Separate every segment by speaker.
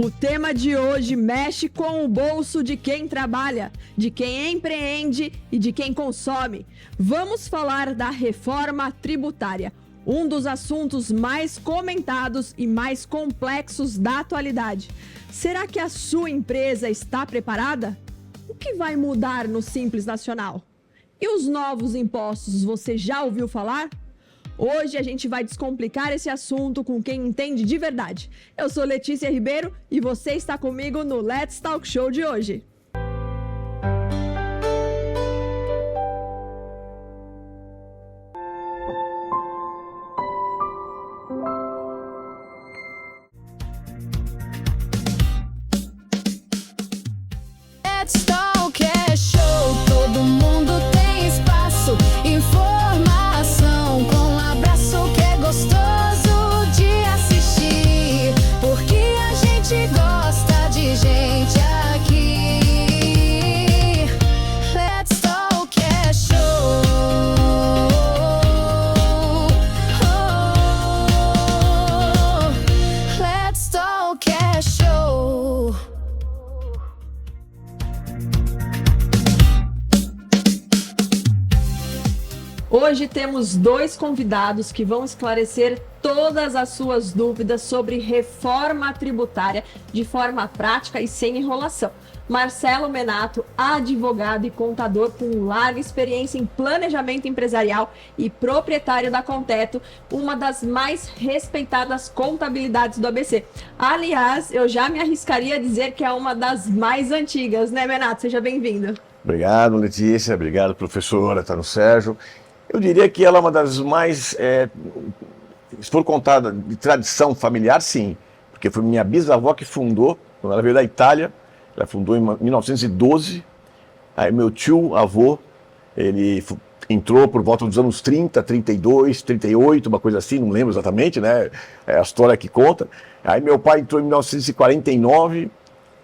Speaker 1: O tema de hoje mexe com o bolso de quem trabalha, de quem empreende e de quem consome. Vamos falar da reforma tributária, um dos assuntos mais comentados e mais complexos da atualidade. Será que a sua empresa está preparada? O que vai mudar no Simples Nacional? E os novos impostos, você já ouviu falar? Hoje a gente vai descomplicar esse assunto com quem entende de verdade. Eu sou Letícia Ribeiro e você está comigo no Let's Talk Show de hoje.
Speaker 2: Let's Talk é show, todo mundo tem espaço, informação com um abraço que é gostoso de assistir, porque a gente gosta de gente aqui. Let's Talk é show. Let's Talk é show.
Speaker 1: Hoje temos dois convidados que vão esclarecer todas as suas dúvidas sobre reforma tributária de forma prática e sem enrolação. Marcelo Menato, advogado e contador com larga experiência em planejamento empresarial e proprietário da Conteto, uma das mais respeitadas contabilidades do ABC. Aliás, eu já me arriscaria a dizer que é uma das mais antigas, né, Menato? Seja bem-vindo.
Speaker 3: Obrigado, Letícia. Obrigado, professora Tano Sérgio. Eu diria que ela é uma das mais, se for contada de tradição familiar, sim, porque foi minha bisavó que fundou, quando ela veio da Itália, ela fundou em 1912, aí meu tio, avô, ele entrou por volta dos anos 30, 32, 38, uma coisa assim, não lembro exatamente, né, é a história que conta, aí meu pai entrou em 1949,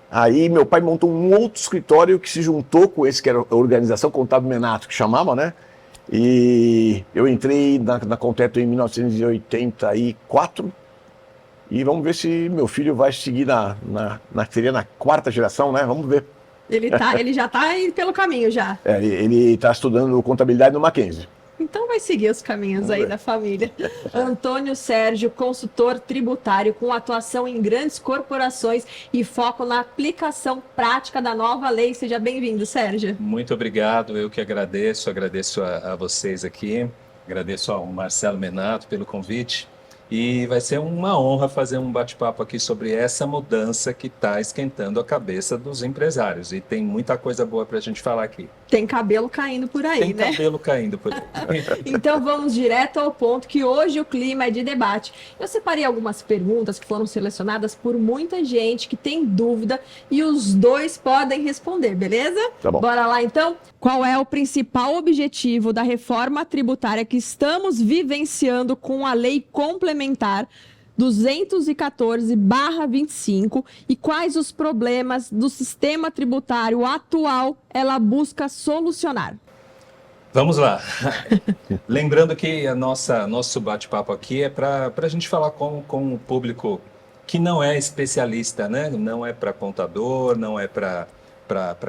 Speaker 3: aí meu pai montou um outro escritório que se juntou com esse que era a Organização Contábil Menato, que chamava, né? E eu entrei na Conteto em 1984 e vamos ver se meu filho vai seguir seria na quarta geração, né? Vamos ver.
Speaker 1: Ele já está aí pelo caminho já.
Speaker 3: Ele está estudando contabilidade no Mackenzie.
Speaker 1: Então vai seguir os caminhos aí da família. Antônio Sérgio, consultor tributário com atuação em grandes corporações e foco na aplicação prática da nova lei. Seja bem-vindo, Sérgio.
Speaker 4: Muito obrigado, eu que agradeço a vocês aqui, agradeço ao Marcelo Menato pelo convite. E vai ser uma honra fazer um bate-papo aqui sobre essa mudança que está esquentando a cabeça dos empresários. E tem muita coisa boa para a gente falar aqui.
Speaker 1: Tem cabelo caindo por aí, né?
Speaker 4: Tem cabelo caindo por aí.
Speaker 1: Então vamos direto ao ponto, que hoje o clima é de debate. Eu separei algumas perguntas que foram selecionadas por muita gente que tem dúvida e os dois podem responder, beleza?
Speaker 3: Tá bom.
Speaker 1: Bora lá então? Qual é o principal objetivo da reforma tributária que estamos vivenciando com a lei complementar 214/25 e quais os problemas do sistema tributário atual ela busca solucionar?
Speaker 4: Vamos lá. Lembrando que nosso bate-papo aqui é para a gente falar com o público que não é especialista, né? Não é para contador, não é para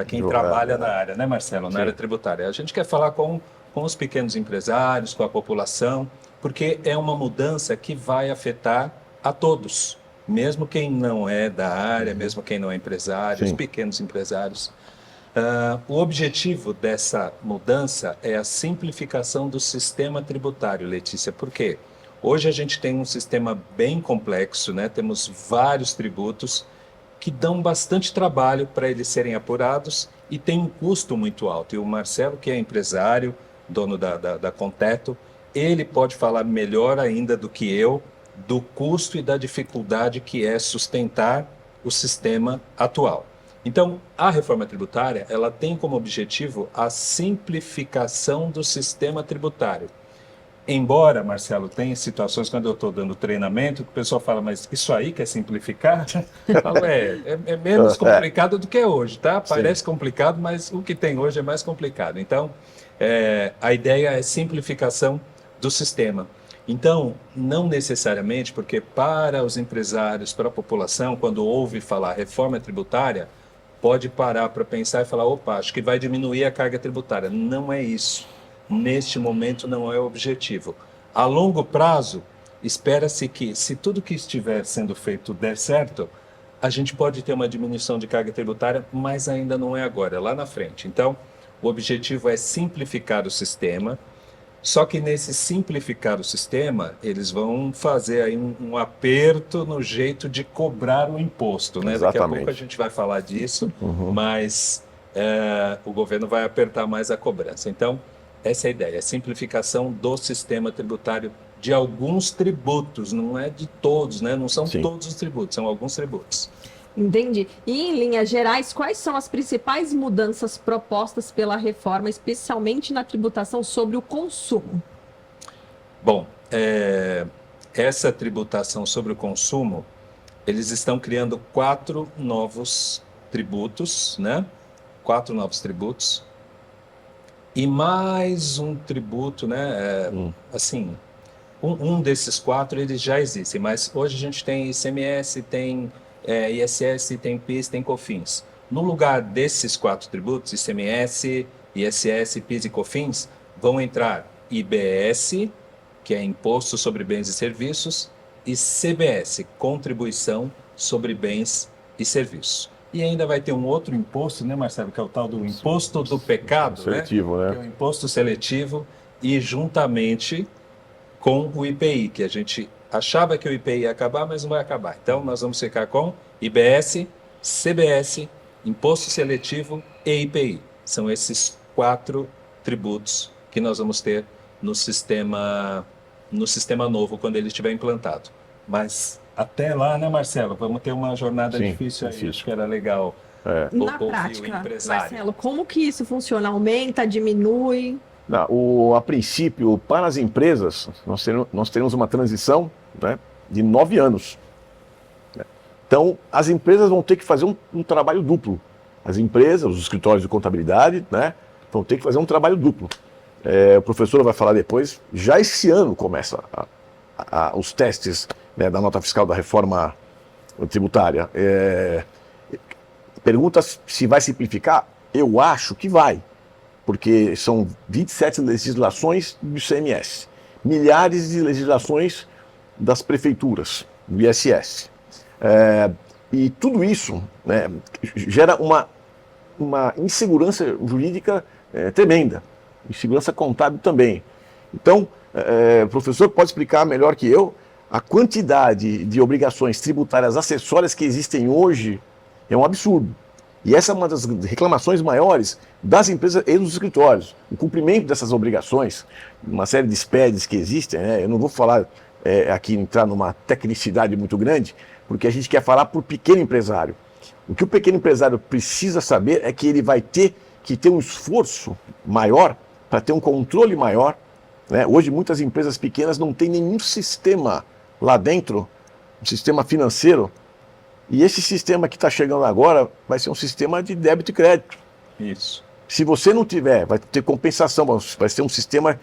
Speaker 4: quem trabalha na área, né, Marcelo? Na área tributária. A gente quer falar com os pequenos empresários, com a população, porque é uma mudança que vai afetar a todos, mesmo quem não é da área, mesmo quem não é empresário, os pequenos empresários. O objetivo dessa mudança é a simplificação do sistema tributário, Letícia. Por quê? Hoje a gente tem um sistema bem complexo, né? Temos vários tributos que dão bastante trabalho para eles serem apurados e tem um custo muito alto. E o Marcelo, que é empresário, dono da Conteto, ele pode falar melhor ainda do que eu do custo e da dificuldade que é sustentar o sistema atual. Então, a reforma tributária, ela tem como objetivo a simplificação do sistema tributário. Embora, Marcelo, tenha situações quando eu estou dando treinamento, que o pessoal fala, mas isso aí quer simplificar? Eu falo, é menos complicado do que é hoje, tá? Parece complicado, mas o que tem hoje é mais complicado. Então, a ideia é simplificação do sistema. Então, não necessariamente, porque para os empresários, para a população, quando ouve falar reforma tributária, pode parar para pensar e falar, opa, acho que vai diminuir a carga tributária. Não é isso. Neste momento não é o objetivo. A longo prazo, espera-se que, se tudo que estiver sendo feito der certo, a gente pode ter uma diminuição de carga tributária, mas ainda não é agora, é lá na frente. Então, o objetivo é simplificar o sistema, só que nesse simplificar o sistema, eles vão fazer aí um aperto no jeito de cobrar o imposto, né? Daqui a
Speaker 3: Exatamente.
Speaker 4: pouco a gente vai falar disso, mas o governo vai apertar mais a cobrança. Então, essa é a ideia, a simplificação do sistema tributário de alguns tributos, não é de todos, né? Não são
Speaker 3: Sim.
Speaker 4: todos os tributos, são alguns tributos.
Speaker 1: Entendi. E em linhas gerais, quais são as principais mudanças propostas pela reforma, especialmente na tributação sobre o consumo?
Speaker 4: Bom, essa tributação sobre o consumo, eles estão criando 4 novos tributos, né? 4 novos tributos. E mais um tributo, né? Assim, um desses 4 eles já existem, mas hoje a gente tem ICMS, tem ISS, tem PIS, tem COFINS. No lugar desses 4 tributos, ICMS, ISS, PIS e COFINS, vão entrar IBS, que é Imposto sobre Bens e Serviços, e CBS, Contribuição sobre Bens e Serviços. E ainda vai ter um outro imposto, né, Marcelo, que é o tal do Imposto do Pecado,
Speaker 3: Seletivo, né?
Speaker 4: Que é o Imposto Seletivo, e juntamente com o IPI, que a gente achava que o IPI ia acabar, mas não vai acabar. Então, nós vamos ficar com IBS, CBS, Imposto Seletivo e IPI. São esses 4 tributos que nós vamos ter no sistema novo, quando ele estiver implantado. Mas até lá, né, Marcelo? Vamos ter uma jornada
Speaker 3: Sim,
Speaker 4: difícil aí.
Speaker 3: difícil.
Speaker 4: Acho que era legal
Speaker 1: Na
Speaker 4: ouvir o
Speaker 1: prática,
Speaker 4: empresário.
Speaker 1: Marcelo, como que isso funciona? Aumenta, diminui?
Speaker 3: Não, a princípio, para as empresas, nós teremos uma transição, né, de 9 anos. Então, as empresas vão ter que fazer um trabalho duplo. As empresas, os escritórios de contabilidade, né, vão ter que fazer um trabalho duplo. O professor vai falar depois, já esse ano começa os testes, né, da nota fiscal da reforma tributária. Pergunta se vai simplificar? Eu acho que vai, porque são 27 legislações do ICMS, milhares de legislações das prefeituras, do ISS. E tudo isso, né, gera uma insegurança jurídica tremenda, insegurança contábil também. Então, o professor pode explicar melhor que eu a quantidade de obrigações tributárias acessórias que existem hoje é um absurdo. E essa é uma das reclamações maiores das empresas e dos escritórios. O cumprimento dessas obrigações, uma série de SPEDs que existem, né? Eu não vou falar aqui, entrar numa tecnicidade muito grande, porque a gente quer falar para o pequeno empresário. O que o pequeno empresário precisa saber é que ele vai ter que ter um esforço maior para ter um controle maior, né? Hoje muitas empresas pequenas não têm nenhum sistema lá dentro, um sistema financeiro. E esse sistema que está chegando agora vai ser um sistema de débito e crédito.
Speaker 4: Isso.
Speaker 3: Se você não tiver, vai ter compensação, vai ser um sistema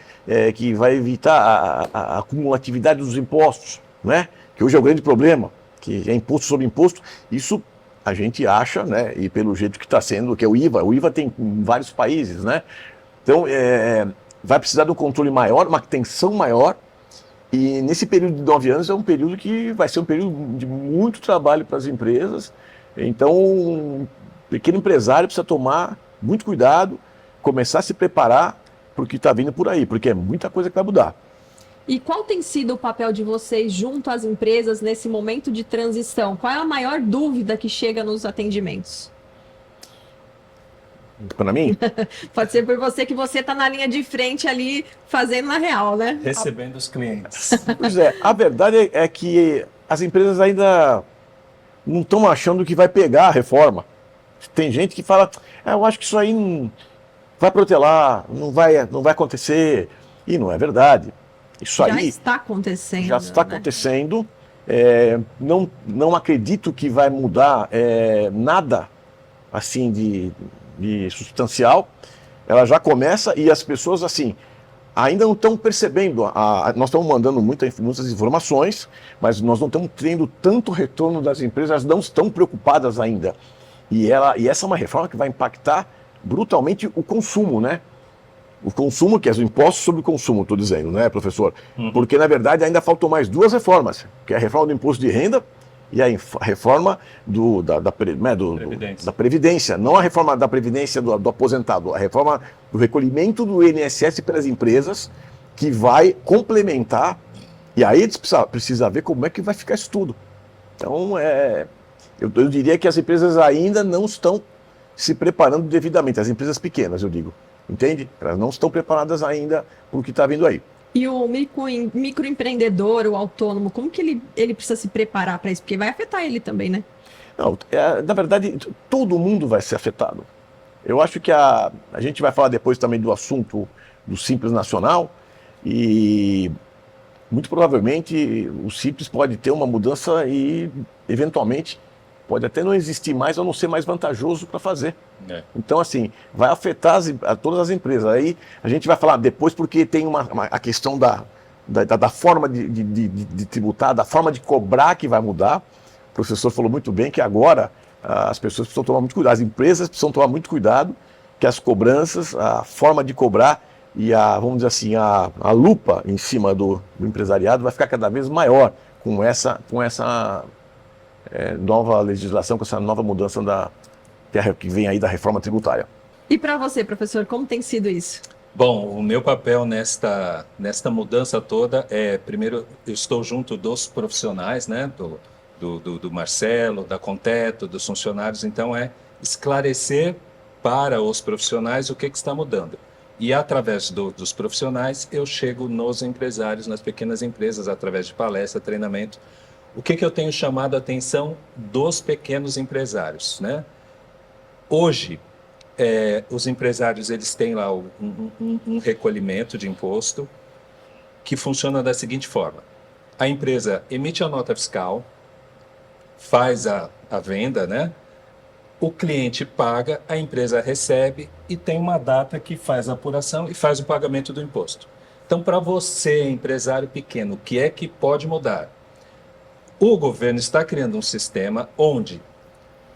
Speaker 3: que vai evitar a acumulatividade dos impostos, né? Que hoje é o grande problema, que é imposto sobre imposto. Isso a gente acha, né? E pelo jeito que está sendo, que é o IVA tem em vários países, né? Então, vai precisar de um controle maior, uma atenção maior. E nesse período de 9 anos é um período que vai ser um período de muito trabalho para as empresas. Então, o pequeno empresário precisa tomar muito cuidado, começar a se preparar para o que está vindo por aí, porque é muita coisa que vai mudar.
Speaker 1: E qual tem sido o papel de vocês junto às empresas nesse momento de transição? Qual é a maior dúvida que chega nos atendimentos?
Speaker 3: Para mim?
Speaker 1: Pode ser por você, que você está na linha de frente ali, fazendo na real, né?
Speaker 4: Recebendo os clientes.
Speaker 3: Pois é, a verdade é que as empresas ainda não estão achando que vai pegar a reforma. Tem gente que fala, eu acho que isso aí não vai protelar, não vai acontecer. E não é verdade. Isso
Speaker 1: Já
Speaker 3: aí
Speaker 1: está acontecendo.
Speaker 3: já está
Speaker 1: né?
Speaker 3: acontecendo. Não acredito que vai mudar nada assim de substancial. Ela já começa e as pessoas assim, ainda não estão percebendo. Nós estamos mandando muitas informações, mas nós não estamos tendo tanto retorno das empresas, elas não estão preocupadas ainda. E essa é uma reforma que vai impactar brutalmente o consumo, né? O consumo, que é os impostos sobre o consumo, estou dizendo, né, professor? Porque, na verdade, ainda faltam mais duas reformas, que é a reforma do imposto de renda e a reforma da Previdência. Não a reforma da Previdência do aposentado, a reforma do recolhimento do INSS pelas empresas, que vai complementar, e aí precisa ver como é que vai ficar isso tudo. Então, eu diria que as empresas ainda não estão se preparando devidamente, as empresas pequenas, eu digo. Entende? Elas não estão preparadas ainda para o que está vindo aí.
Speaker 1: E o microempreendedor, o autônomo, como que ele precisa se preparar para isso? Porque vai afetar ele também, né?
Speaker 3: Não, na verdade, todo mundo vai ser afetado. Eu acho que a gente vai falar depois também do assunto do Simples Nacional e muito provavelmente o Simples pode ter uma mudança e, eventualmente, pode até não existir mais ou não ser mais vantajoso para fazer. Então, assim, vai afetar todas as empresas. Aí a gente vai falar depois porque tem a questão da forma de tributar, da forma de cobrar que vai mudar. O professor falou muito bem que agora as pessoas precisam tomar muito cuidado, as empresas precisam tomar muito cuidado, que as cobranças, a forma de cobrar e vamos dizer assim, a lupa em cima do empresariado vai ficar cada vez maior com essa nova legislação, com essa nova mudança que vem aí da reforma tributária.
Speaker 1: E para você, professor, como tem sido isso?
Speaker 4: Bom, o meu papel nesta mudança toda primeiro, eu estou junto dos profissionais, né, do Marcelo, da Conteto, dos funcionários, então esclarecer para os profissionais o que está mudando. E através dos profissionais, eu chego nos empresários, nas pequenas empresas, através de palestra, treinamento. O que eu tenho chamado a atenção dos pequenos empresários, né? Hoje, os empresários eles têm lá um recolhimento de imposto que funciona da seguinte forma. A empresa emite a nota fiscal, faz a venda, né? O cliente paga, a empresa recebe e tem uma data que faz a apuração e faz o pagamento do imposto. Então, para você, empresário pequeno, o que é que pode mudar? O governo está criando um sistema onde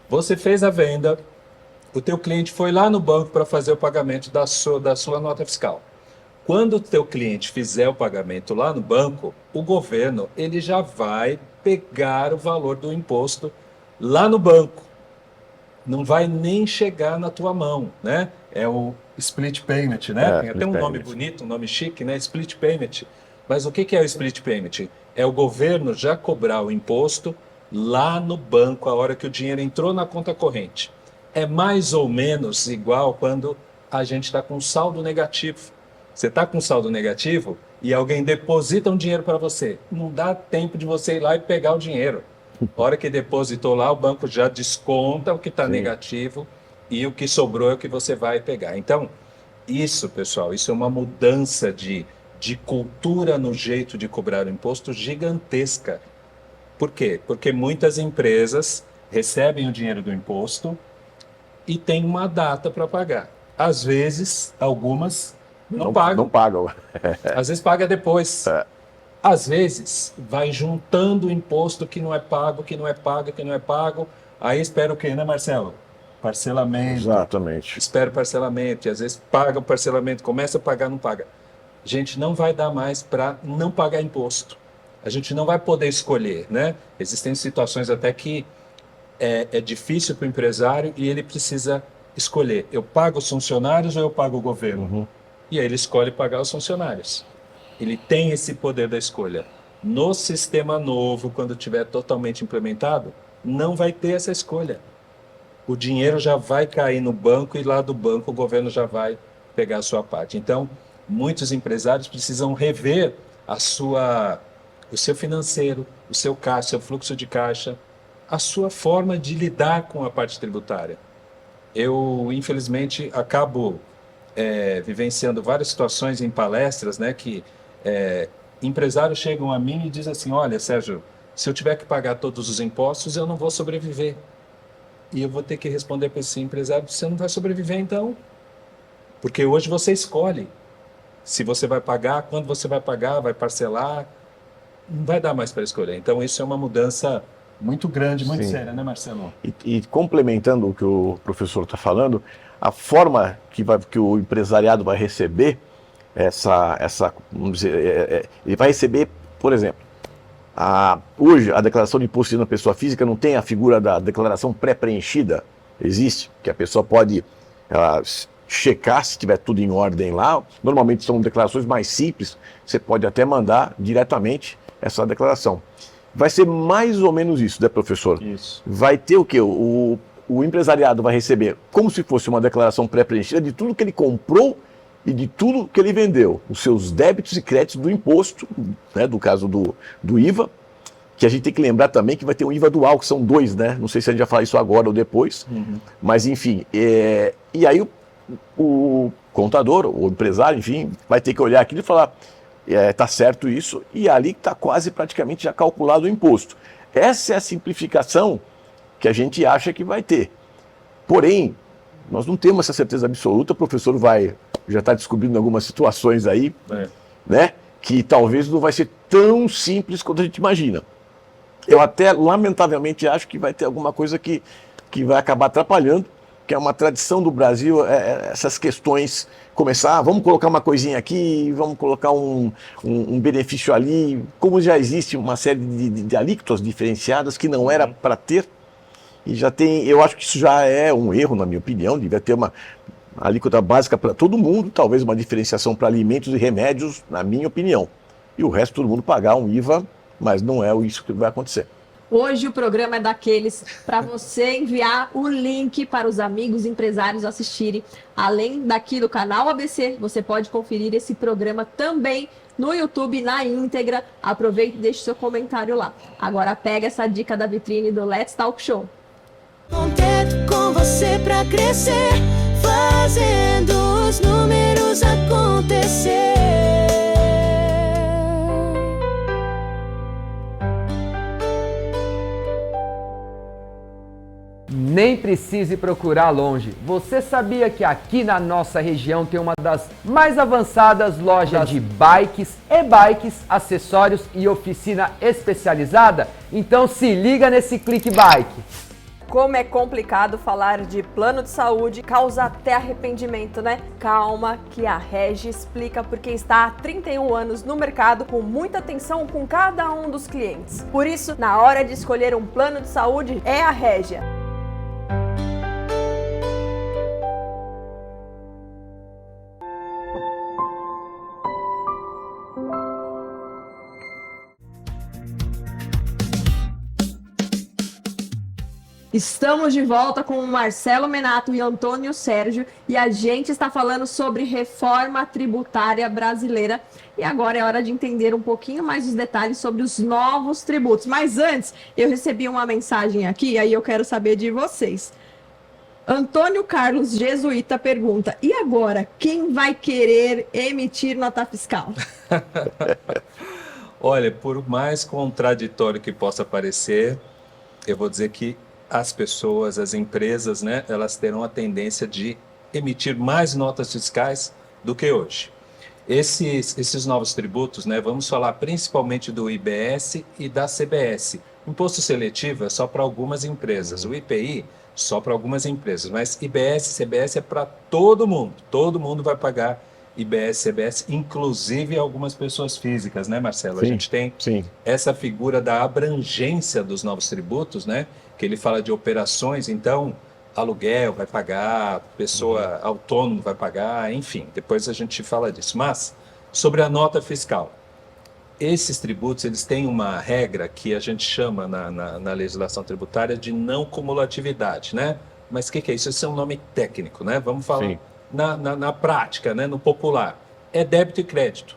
Speaker 4: você fez a venda, o teu cliente foi lá no banco para fazer o pagamento da sua nota fiscal. Quando o teu cliente fizer o pagamento lá no banco, o governo ele já vai pegar o valor do imposto lá no banco. Não vai nem chegar na tua mão, né? É o split payment, né? Tem até um nome bonito, um nome chique, né? Split payment. Mas o que é o split payment? É o governo já cobrar o imposto lá no banco, a hora que o dinheiro entrou na conta corrente. É mais ou menos igual quando a gente está com saldo negativo. Você está com saldo negativo e alguém deposita um dinheiro para você. Não dá tempo de você ir lá e pegar o dinheiro. A hora que depositou lá, o banco já desconta o que está negativo e o que sobrou é o que você vai pegar. Então, isso, pessoal, isso é uma mudança de cultura no jeito de cobrar o imposto gigantesca. Por quê? Porque muitas empresas recebem o dinheiro do imposto e tem uma data para pagar. Às vezes, algumas não pagam.
Speaker 3: Não pagam.
Speaker 4: Às vezes paga depois. Às vezes, vai juntando o imposto que não é pago, que não é pago, que não é pago. Aí espera o quê, né, Marcelo? Parcelamento.
Speaker 3: Exatamente.
Speaker 4: Espera o parcelamento. E às vezes paga o parcelamento, começa a pagar, não paga. A gente não vai dar mais para não pagar imposto. A gente não vai poder escolher, né? Existem situações até que é difícil para o empresário e ele precisa escolher. Eu pago os funcionários ou eu pago o governo? E aí ele escolhe pagar os funcionários. Ele tem esse poder da escolha. No sistema novo, quando estiver totalmente implementado, não vai ter essa escolha. O dinheiro já vai cair no banco e lá do banco o governo já vai pegar a sua parte. Então, muitos empresários precisam rever o seu financeiro, o seu caixa, seu fluxo de caixa, a sua forma de lidar com a parte tributária. Eu, infelizmente, acabo vivenciando várias situações em palestras, né, que empresários chegam a mim e dizem assim, olha, Sérgio, se eu tiver que pagar todos os impostos, eu não vou sobreviver. E eu vou ter que responder para esse empresário, você não vai sobreviver então. Porque hoje você escolhe se você vai pagar, quando você vai pagar, vai parcelar, não vai dar mais para escolher. Então, isso é uma mudança muito grande, muito
Speaker 3: Sim.
Speaker 4: séria, né, Marcelo?
Speaker 3: E complementando o que o professor está falando, a forma que o empresariado vai receber vamos dizer, ele vai receber, por exemplo, hoje a declaração de imposto de renda da pessoa física não tem a figura da declaração pré-preenchida, existe, que a pessoa pode checar se tiver tudo em ordem lá. Normalmente são declarações mais simples, você pode até mandar diretamente essa declaração. Vai ser mais ou menos isso, né, professor?
Speaker 4: Isso.
Speaker 3: Vai ter o quê? O empresariado vai receber como se fosse uma declaração pré-preenchida de tudo que ele comprou e de tudo que ele vendeu, os seus débitos e créditos do imposto, né, do caso do IVA, que a gente tem que lembrar também que vai ter um IVA dual, que são 2, né? Não sei se a gente vai falar isso agora ou depois, mas enfim. E aí o contador, o empresário, enfim, vai ter que olhar aquilo e falar, tá certo isso, e ali está quase praticamente já calculado o imposto. Essa é a simplificação que a gente acha que vai ter. Porém, nós não temos essa certeza absoluta, o professor já está descobrindo algumas situações aí, né, que talvez não vai ser tão simples quanto a gente imagina. Eu até, lamentavelmente, acho que vai ter alguma coisa que vai acabar atrapalhando, que é uma tradição do Brasil, essas questões começar, vamos colocar uma coisinha aqui, vamos colocar um benefício ali, como já existe uma série de alíquotas diferenciadas que não era para ter, e já tem, eu acho que isso já é um erro, na minha opinião, devia ter uma alíquota básica para todo mundo, talvez uma diferenciação para alimentos e remédios, na minha opinião, e o resto todo mundo pagar um IVA, mas não é isso que vai acontecer.
Speaker 1: Hoje o programa é daqueles para você enviar o link para os amigos empresários assistirem. Além daqui do canal ABC, você pode conferir esse programa também no YouTube, na íntegra. Aproveite e deixe seu comentário lá. Agora pega essa dica da vitrine do Let's Talk Show.
Speaker 2: Conter com você pra crescer, fazendo os números acontecer.
Speaker 5: Nem precise procurar longe. Você sabia que aqui na nossa região tem uma das mais avançadas lojas de bikes, e-bikes, acessórios e oficina especializada? Então se liga nesse Clique Bike.
Speaker 1: Como é complicado falar de plano de saúde, causa até arrependimento, né? Calma, que a Regi explica porque está há 31 anos no mercado com muita atenção com cada um dos clientes. Por isso, na hora de escolher um plano de saúde, é a Regia. Estamos de volta com o Marcelo Menato e Antônio Sérgio e a gente está falando sobre reforma tributária brasileira. E agora é hora de entender um pouquinho mais os detalhes sobre os novos tributos. Mas antes, eu recebi uma mensagem aqui, aí eu quero saber de vocês. Antônio Carlos Jesuíta pergunta, e agora, quem vai querer emitir nota fiscal?
Speaker 4: Olha, por mais contraditório que possa parecer, eu vou dizer que as pessoas, as empresas, né, elas terão a tendência de emitir mais notas fiscais do que hoje. Esses novos tributos, né, vamos falar principalmente do IBS e da CBS. Imposto seletivo é só para algumas empresas, o IPI só para algumas empresas, mas IBS e CBS é para todo mundo vai pagar IBS e CBS, inclusive algumas pessoas físicas, né, Marcelo?
Speaker 3: Sim,
Speaker 4: a gente tem essa figura da abrangência dos novos tributos, né, que ele fala de operações, então aluguel vai pagar, pessoa autônoma vai pagar, enfim, depois a gente fala disso. Mas, sobre a nota fiscal, esses tributos, eles têm uma regra que a gente chama na legislação tributária de não cumulatividade, né? Mas o que é isso? Isso é um nome técnico, né? Vamos falar na prática, né? No popular. É débito e crédito.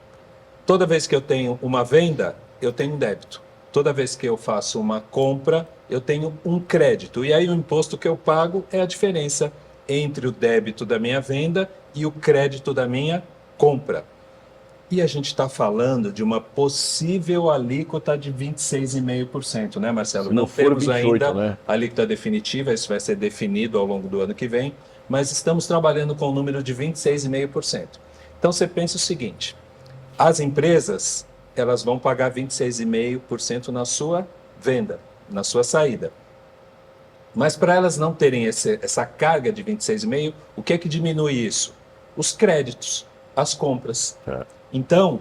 Speaker 4: Toda vez que eu tenho uma venda, eu tenho um débito. Toda vez que eu faço uma compra, eu tenho um crédito. E aí o imposto que eu pago é a diferença entre o débito da minha venda e o crédito da minha compra. E a gente está falando de uma possível alíquota de 26,5%, né, Marcelo?
Speaker 3: Se
Speaker 4: não temos
Speaker 3: 28,
Speaker 4: ainda
Speaker 3: né?
Speaker 4: a alíquota definitiva, isso vai ser definido ao longo do ano que vem, mas estamos trabalhando com o número de 26,5%. Então você pensa o seguinte, as empresas, elas vão pagar 26,5% na sua venda, na sua saída. Mas para elas não terem essa carga de 26,5%, o que é que diminui isso? Os créditos, as compras. Então,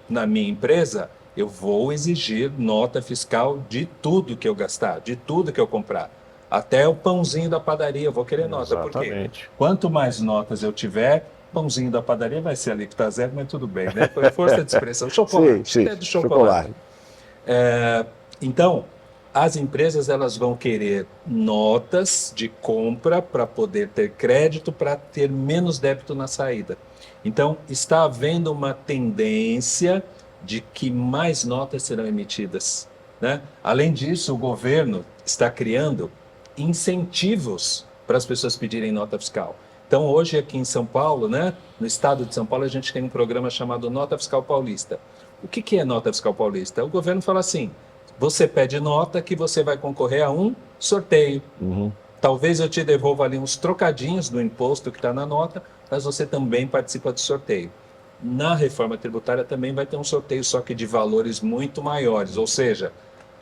Speaker 4: na minha empresa, eu vou exigir nota fiscal de tudo que eu gastar, de tudo que eu comprar. Até o pãozinho da padaria, eu vou querer nota.
Speaker 3: Exatamente.
Speaker 4: Porque quanto mais notas eu tiver, pãozinho da padaria vai ser alíquota zero, mas tudo bem, né? Foi força de expressão. Chocolate,
Speaker 3: sim,
Speaker 4: até do chocolate. Então, as empresas elas vão querer notas de compra para poder ter crédito, para ter menos débito na saída. Então, está havendo uma tendência de que mais notas serão emitidas, né? Além disso, o governo está criando incentivos para as pessoas pedirem nota fiscal. Então, hoje aqui em São Paulo, né, no estado de São Paulo, a gente tem um programa chamado Nota Fiscal Paulista. O que é Nota Fiscal Paulista? O governo fala assim, você pede nota que você vai concorrer a um sorteio. Talvez eu te devolva ali uns trocadinhos do imposto que está na nota, mas você também participa do sorteio. Na reforma tributária também vai ter um sorteio, só que de valores muito maiores, ou seja,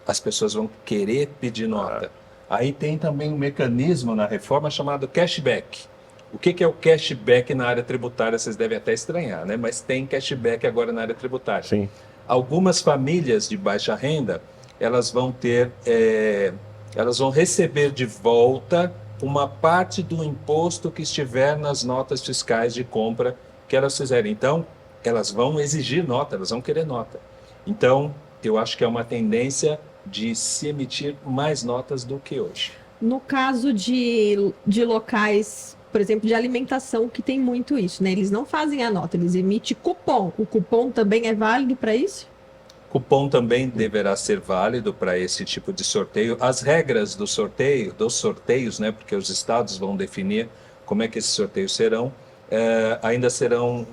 Speaker 4: as pessoas vão querer pedir nota. Aí tem também um mecanismo na reforma chamado cashback. O que é o cashback na área tributária? Vocês devem até estranhar, né? Mas tem cashback agora na área tributária.
Speaker 3: Sim.
Speaker 4: Algumas famílias de baixa renda, elas vão receber de volta uma parte do imposto que estiver nas notas fiscais de compra que elas fizerem. Então, elas vão exigir nota, elas vão querer nota. Então, eu acho que é uma tendência de se emitir mais notas do que hoje.
Speaker 1: No caso de locais, por exemplo, de alimentação, que tem muito isso, né? Eles não fazem a nota, eles emitem cupom. O cupom também é válido para isso?
Speaker 4: Cupom também deverá ser válido para esse tipo de sorteio. As regras dos sorteios, né? Porque os estados vão definir como é que esses sorteios serão, ainda serão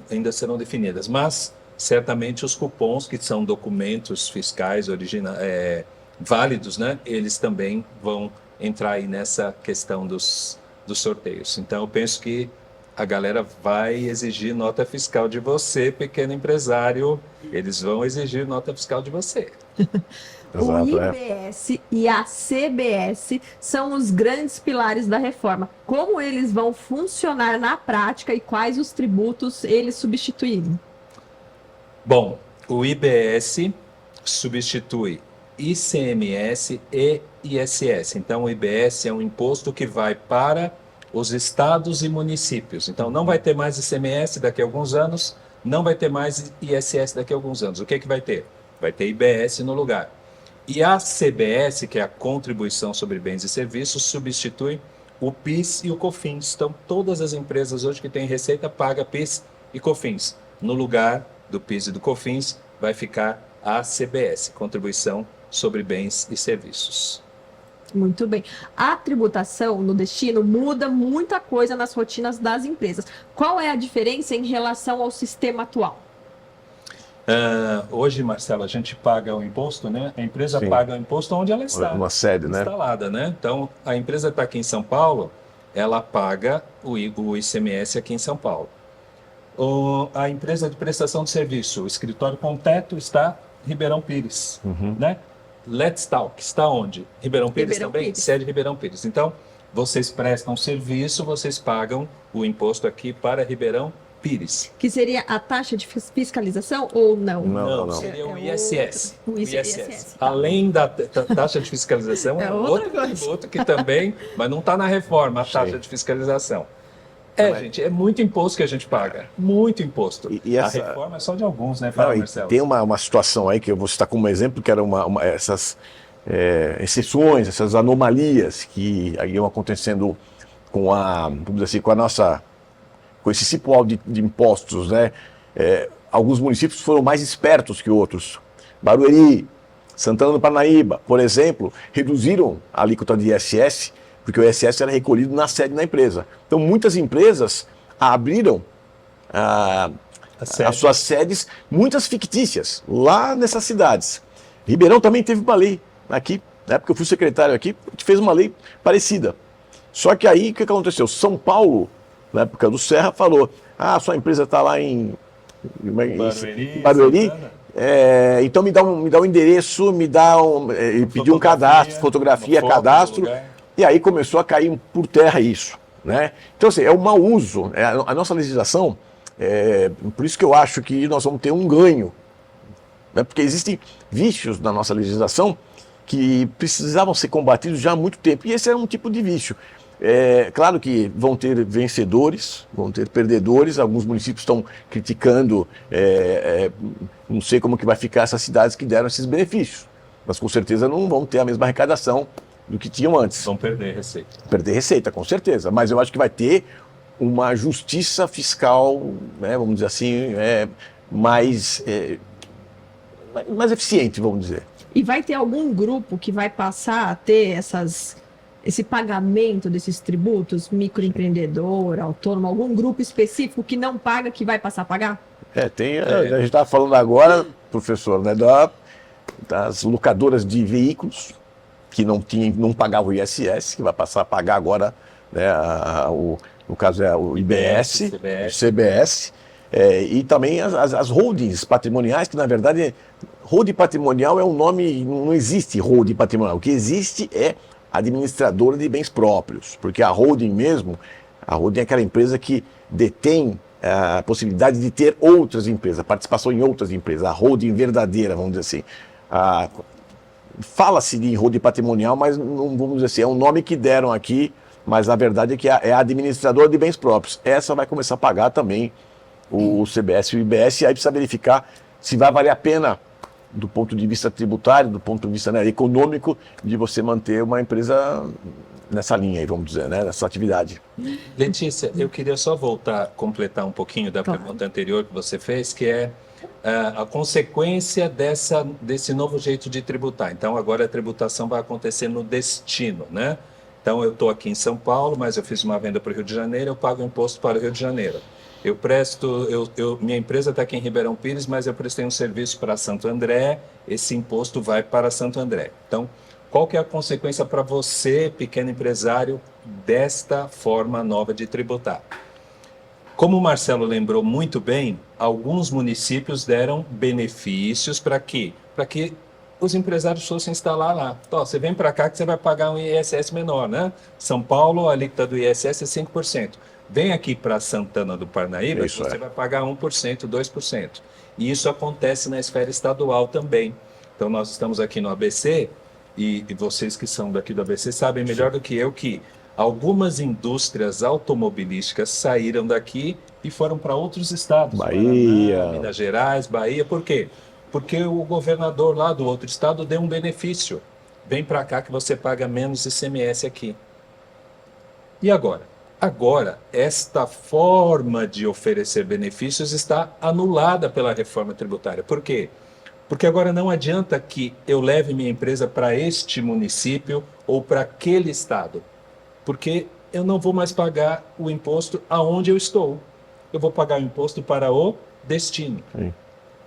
Speaker 4: definidas. Mas, certamente, os cupons, que são documentos fiscais válidos, né? Eles também vão entrar aí nessa questão dos sorteios. Então, eu penso que a galera vai exigir nota fiscal de você, pequeno empresário. Eles vão exigir nota fiscal de você.
Speaker 1: O IBS e a CBS são os grandes pilares da reforma. Como eles vão funcionar na prática e quais os tributos eles substituírem?
Speaker 4: Bom, o IBS substitui ICMS e ISS. Então, o IBS é um imposto que vai para os estados e municípios. Então, não vai ter mais ICMS daqui a alguns anos, não vai ter mais ISS daqui a alguns anos. O que vai ter? Vai ter IBS no lugar. E a CBS, que é a Contribuição sobre Bens e Serviços, substitui o PIS e o COFINS. Então, todas as empresas hoje que têm receita pagam PIS e COFINS. No lugar do PIS e do COFINS, vai ficar a CBS, Contribuição sobre Bens e Serviços.
Speaker 1: Muito bem. A tributação no destino muda muita coisa nas rotinas das empresas. Qual é a diferença em relação ao sistema atual?
Speaker 4: Hoje, Marcelo, a gente paga o imposto, né? A empresa
Speaker 3: Sim.
Speaker 4: paga o imposto onde ela está.
Speaker 3: Uma sede, né?
Speaker 4: Instalada, né? Então, a empresa está aqui em São Paulo, ela paga o ICMS aqui em São Paulo. A empresa de prestação de serviço, o escritório com teto está em Ribeirão Pires, né? Let's Talk está onde? Ribeirão Pires
Speaker 1: Ribeirão
Speaker 4: também?
Speaker 1: Pires.
Speaker 4: Sede Ribeirão Pires. Então, vocês prestam serviço, vocês pagam o imposto aqui para Ribeirão Pires.
Speaker 1: Que seria a taxa de fiscalização ou não?
Speaker 3: Não.
Speaker 4: Seria o
Speaker 1: É
Speaker 4: ISS.
Speaker 1: outro. O ISS.
Speaker 4: Além da taxa de fiscalização,
Speaker 1: É
Speaker 4: é
Speaker 1: outra
Speaker 4: outro
Speaker 1: coisa.
Speaker 4: tributo que também, mas não está na reforma, a taxa
Speaker 3: Sim.
Speaker 4: de fiscalização. Gente, é muito imposto que a gente paga. Muito imposto.
Speaker 3: E essa-
Speaker 4: A reforma é só de alguns, né?
Speaker 3: Não,
Speaker 4: Fala,
Speaker 3: e
Speaker 4: Marcelo.
Speaker 3: tem uma situação aí que eu vou citar como exemplo, que era essas exceções, essas anomalias que aí iam acontecendo com vamos dizer assim, com esse cipoal de impostos, né? Alguns municípios foram mais espertos que outros. Barueri, Santana do Parnaíba, por exemplo, reduziram a alíquota de ISS, porque o ISS era recolhido na sede da empresa. Então, muitas empresas abriram as suas sedes, muitas fictícias, lá nessas cidades. Ribeirão também teve uma lei, aqui, na época que eu fui secretário aqui, a gente fez uma lei parecida. Só que aí, o que aconteceu? São Paulo, na época do Serra, falou, Ah, sua empresa está lá em
Speaker 4: Barueri,
Speaker 3: Barueri.
Speaker 4: Santana.
Speaker 3: Então me dá um endereço, ele pediu um cadastro, fotografia,
Speaker 4: uma foto do
Speaker 3: cadastro,
Speaker 4: lugar.
Speaker 3: e aí começou a cair por terra isso, né? Então assim, é o mau uso, a nossa legislação, por isso que eu acho que nós vamos ter um ganho, né? Porque existem vícios na nossa legislação que precisavam ser combatidos já há muito tempo, e esse é um tipo de vício. Claro que vão ter vencedores, vão ter perdedores, alguns municípios estão criticando, não sei como que vai ficar essas cidades que deram esses benefícios, mas com certeza não vão ter a mesma arrecadação do que tinham antes.
Speaker 4: Vão perder receita.
Speaker 3: Perder receita, com certeza, mas eu acho que vai ter uma justiça fiscal, né, vamos dizer assim, mais eficiente, vamos dizer.
Speaker 1: E vai ter algum grupo que vai passar a ter esse pagamento desses tributos, microempreendedor, autônomo, algum grupo específico que não paga, que vai passar a pagar?
Speaker 3: A gente estava falando agora, professor, né, das locadoras de veículos que não pagavam o ISS, que vai passar a pagar agora, né, no caso é o IBS, o CBS, e também as holdings patrimoniais, que na verdade, holding patrimonial é um nome, não existe holding patrimonial, o que existe é administradora de bens próprios, porque a holding é aquela empresa que detém a possibilidade de ter outras empresas, participação em outras empresas, a holding verdadeira, vamos dizer assim. Fala-se de holding patrimonial, mas não vamos dizer assim, é um nome que deram aqui, mas a verdade é que é a administradora de bens próprios. Essa vai começar a pagar também o CBS e o IBS, e aí precisa verificar se vai valer a pena, do ponto de vista tributário, do ponto de vista, né, econômico, de você manter uma empresa nessa linha aí, vamos dizer, né, nessa atividade.
Speaker 4: Letícia, eu queria só completar um pouquinho da pergunta anterior que você fez, que é a consequência desse novo jeito de tributar. Então, agora a tributação vai acontecer no destino, né? Então, eu estou aqui em São Paulo, mas eu fiz uma venda para o Rio de Janeiro, eu pago imposto para o Rio de Janeiro. Minha empresa está aqui em Ribeirão Pires, mas eu prestei um serviço para Santo André, esse imposto vai para Santo André. Então, qual que é a consequência para você, pequeno empresário, desta forma nova de tributar? Como o Marcelo lembrou muito bem, alguns municípios deram benefícios para quê? Para que os empresários fossem instalar lá. Então, você vem para cá que você vai pagar um ISS menor, né? São Paulo, a alíquota do ISS é 5%. Vem aqui para Santana do Parnaíba, você vai pagar 1%, 2%. E isso acontece na esfera estadual também. Então, nós estamos aqui no ABC, e vocês que são daqui do ABC sabem melhor do que eu que algumas indústrias automobilísticas saíram daqui e foram para outros estados.
Speaker 3: Bahia.
Speaker 4: Paraná, Minas Gerais, Bahia. Por quê? Porque o governador lá do outro estado deu um benefício. Vem para cá que você paga menos ICMS aqui. E agora? Agora, esta forma de oferecer benefícios está anulada pela reforma tributária. Por quê? Porque agora não adianta que eu leve minha empresa para este município ou para aquele estado, porque eu não vou mais pagar o imposto aonde eu estou. Eu vou pagar o imposto para o destino.
Speaker 3: Sim.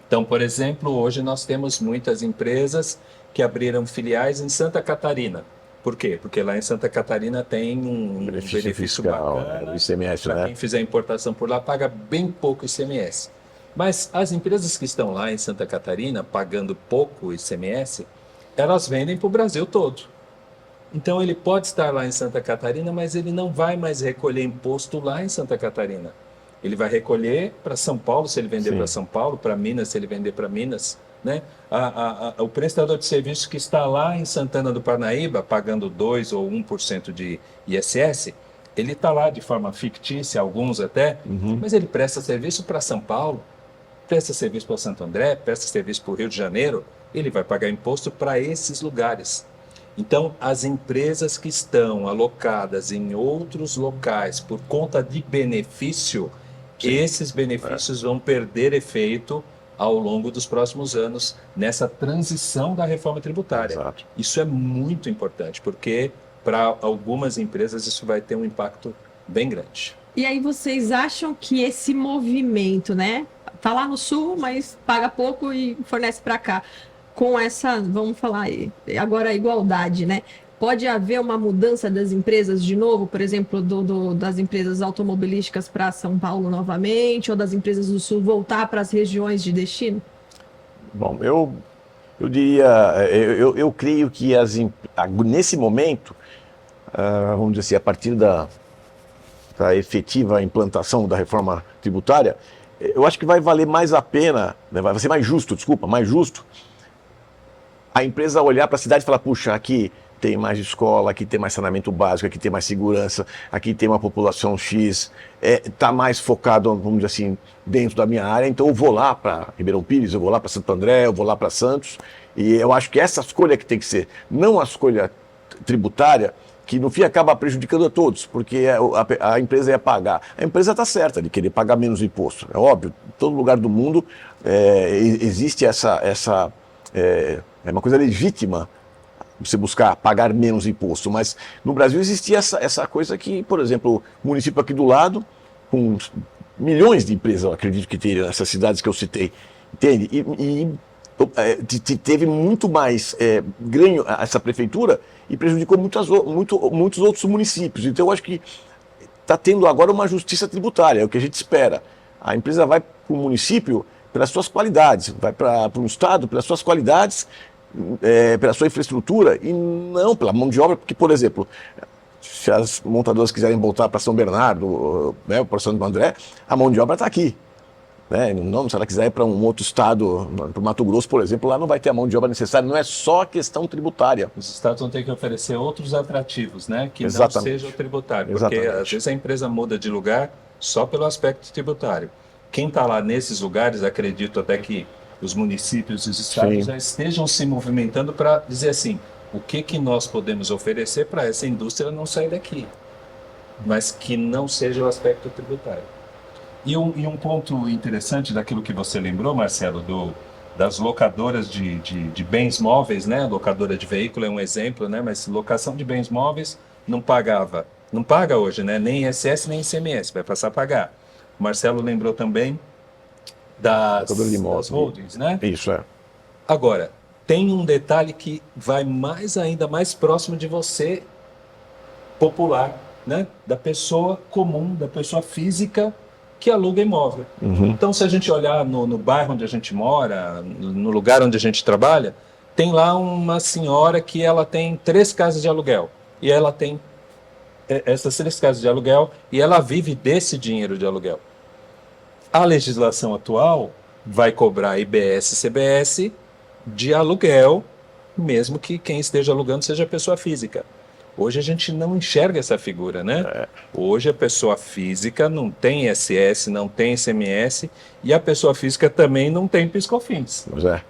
Speaker 4: Então, por exemplo, hoje nós temos muitas empresas que abriram filiais em Santa Catarina. Por quê? Porque lá em Santa Catarina tem um benefício
Speaker 3: fiscal,
Speaker 4: bacana.
Speaker 3: o ICMS,
Speaker 4: para
Speaker 3: né?
Speaker 4: quem fizer importação por lá, paga bem pouco ICMS. Mas as empresas que estão lá em Santa Catarina, pagando pouco ICMS, elas vendem para o Brasil todo. Então ele pode estar lá em Santa Catarina, mas ele não vai mais recolher imposto lá em Santa Catarina. Ele vai recolher para São Paulo, se ele vender para São Paulo, para Minas, se ele vender para Minas, né? O prestador de serviço que está lá em Santana do Parnaíba, pagando 2% ou 1% de ISS, ele está lá de forma fictícia, alguns até, mas ele presta serviço para São Paulo, presta serviço para Santo André, presta serviço para o Rio de Janeiro, ele vai pagar imposto para esses lugares. Então, as empresas que estão alocadas em outros locais por conta de benefício, esses benefícios vão perder efeito ao longo dos próximos anos nessa transição da reforma tributária.
Speaker 3: Exato.
Speaker 4: Isso é muito importante, porque para algumas empresas isso vai ter um impacto bem grande.
Speaker 1: E aí vocês acham que esse movimento, né? Tá lá no sul, mas paga pouco e fornece para cá. Com essa, vamos falar aí, agora a igualdade, né? Pode haver uma mudança das empresas de novo, por exemplo, das empresas automobilísticas para São Paulo novamente, ou das empresas do Sul voltar para as regiões de destino?
Speaker 3: Bom, eu diria, eu creio que nesse momento, vamos dizer assim, a partir da efetiva implantação da reforma tributária, eu acho que vai valer mais a pena, né, vai ser mais justo, a empresa olhar para a cidade e falar, puxa, aqui tem mais escola, aqui tem mais saneamento básico, aqui tem mais segurança, aqui tem uma população X, está mais focado, vamos dizer assim, dentro da minha área, então eu vou lá para Ribeirão Pires, eu vou lá para Santo André, eu vou lá para Santos, e eu acho que essa escolha que tem que ser, não a escolha tributária, que no fim acaba prejudicando a todos, porque a empresa ia pagar. A empresa está certa de querer pagar menos imposto, é óbvio, em todo lugar do mundo existe é uma coisa legítima você buscar pagar menos imposto, mas no Brasil existia essa coisa que, por exemplo, o município aqui do lado, com milhões de empresas, eu acredito que teria nessas cidades que eu citei, entende? Teve muito mais ganho essa prefeitura e prejudicou muitos outros municípios. Então eu acho que está tendo agora uma justiça tributária, é o que a gente espera. A empresa vai para o município pelas suas qualidades, vai para o estado pelas suas qualidades, pela sua infraestrutura e não pela mão de obra, porque, por exemplo, se as montadoras quiserem voltar para São Bernardo, né, para Santo André, a mão de obra está aqui. Né? Não, se ela quiser ir para um outro estado, para o Mato Grosso, por exemplo, lá não vai ter a mão de obra necessária, não é só a questão tributária.
Speaker 4: Os estados vão ter que oferecer outros atrativos, né? Que
Speaker 3: Exatamente.
Speaker 4: Não seja o tributário,
Speaker 3: Exatamente.
Speaker 4: Porque às vezes a empresa muda de lugar só pelo aspecto tributário. Quem está lá nesses lugares, acredito até que os municípios e os estados
Speaker 3: Sim.
Speaker 4: já estejam se movimentando para dizer assim, o que nós podemos oferecer para essa indústria não sair daqui, mas que não seja o aspecto tributário. E um ponto interessante daquilo que você lembrou, Marcelo, das locadoras de bens móveis, né? Locadora de veículo é um exemplo, né? Mas locação de bens móveis não paga hoje, né? Nem ISS nem ICMS, vai passar a pagar. O Marcelo lembrou também das holdings, né?
Speaker 3: Isso,
Speaker 4: Agora, tem um detalhe que vai ainda mais próximo de você, popular, né? Da pessoa comum, da pessoa física que aluga imóvel. Então, se a gente olhar no bairro onde a gente mora, no lugar onde a gente trabalha, tem lá uma senhora que ela tem 3 casas de aluguel. E ela tem essas 3 casas de aluguel e ela vive desse dinheiro de aluguel. A legislação atual vai cobrar IBS e CBS de aluguel, mesmo que quem esteja alugando seja pessoa física. Hoje a gente não enxerga essa figura, né? Hoje a pessoa física não tem ISS, não tem ICMS e a pessoa física também não tem PIS/COFINS.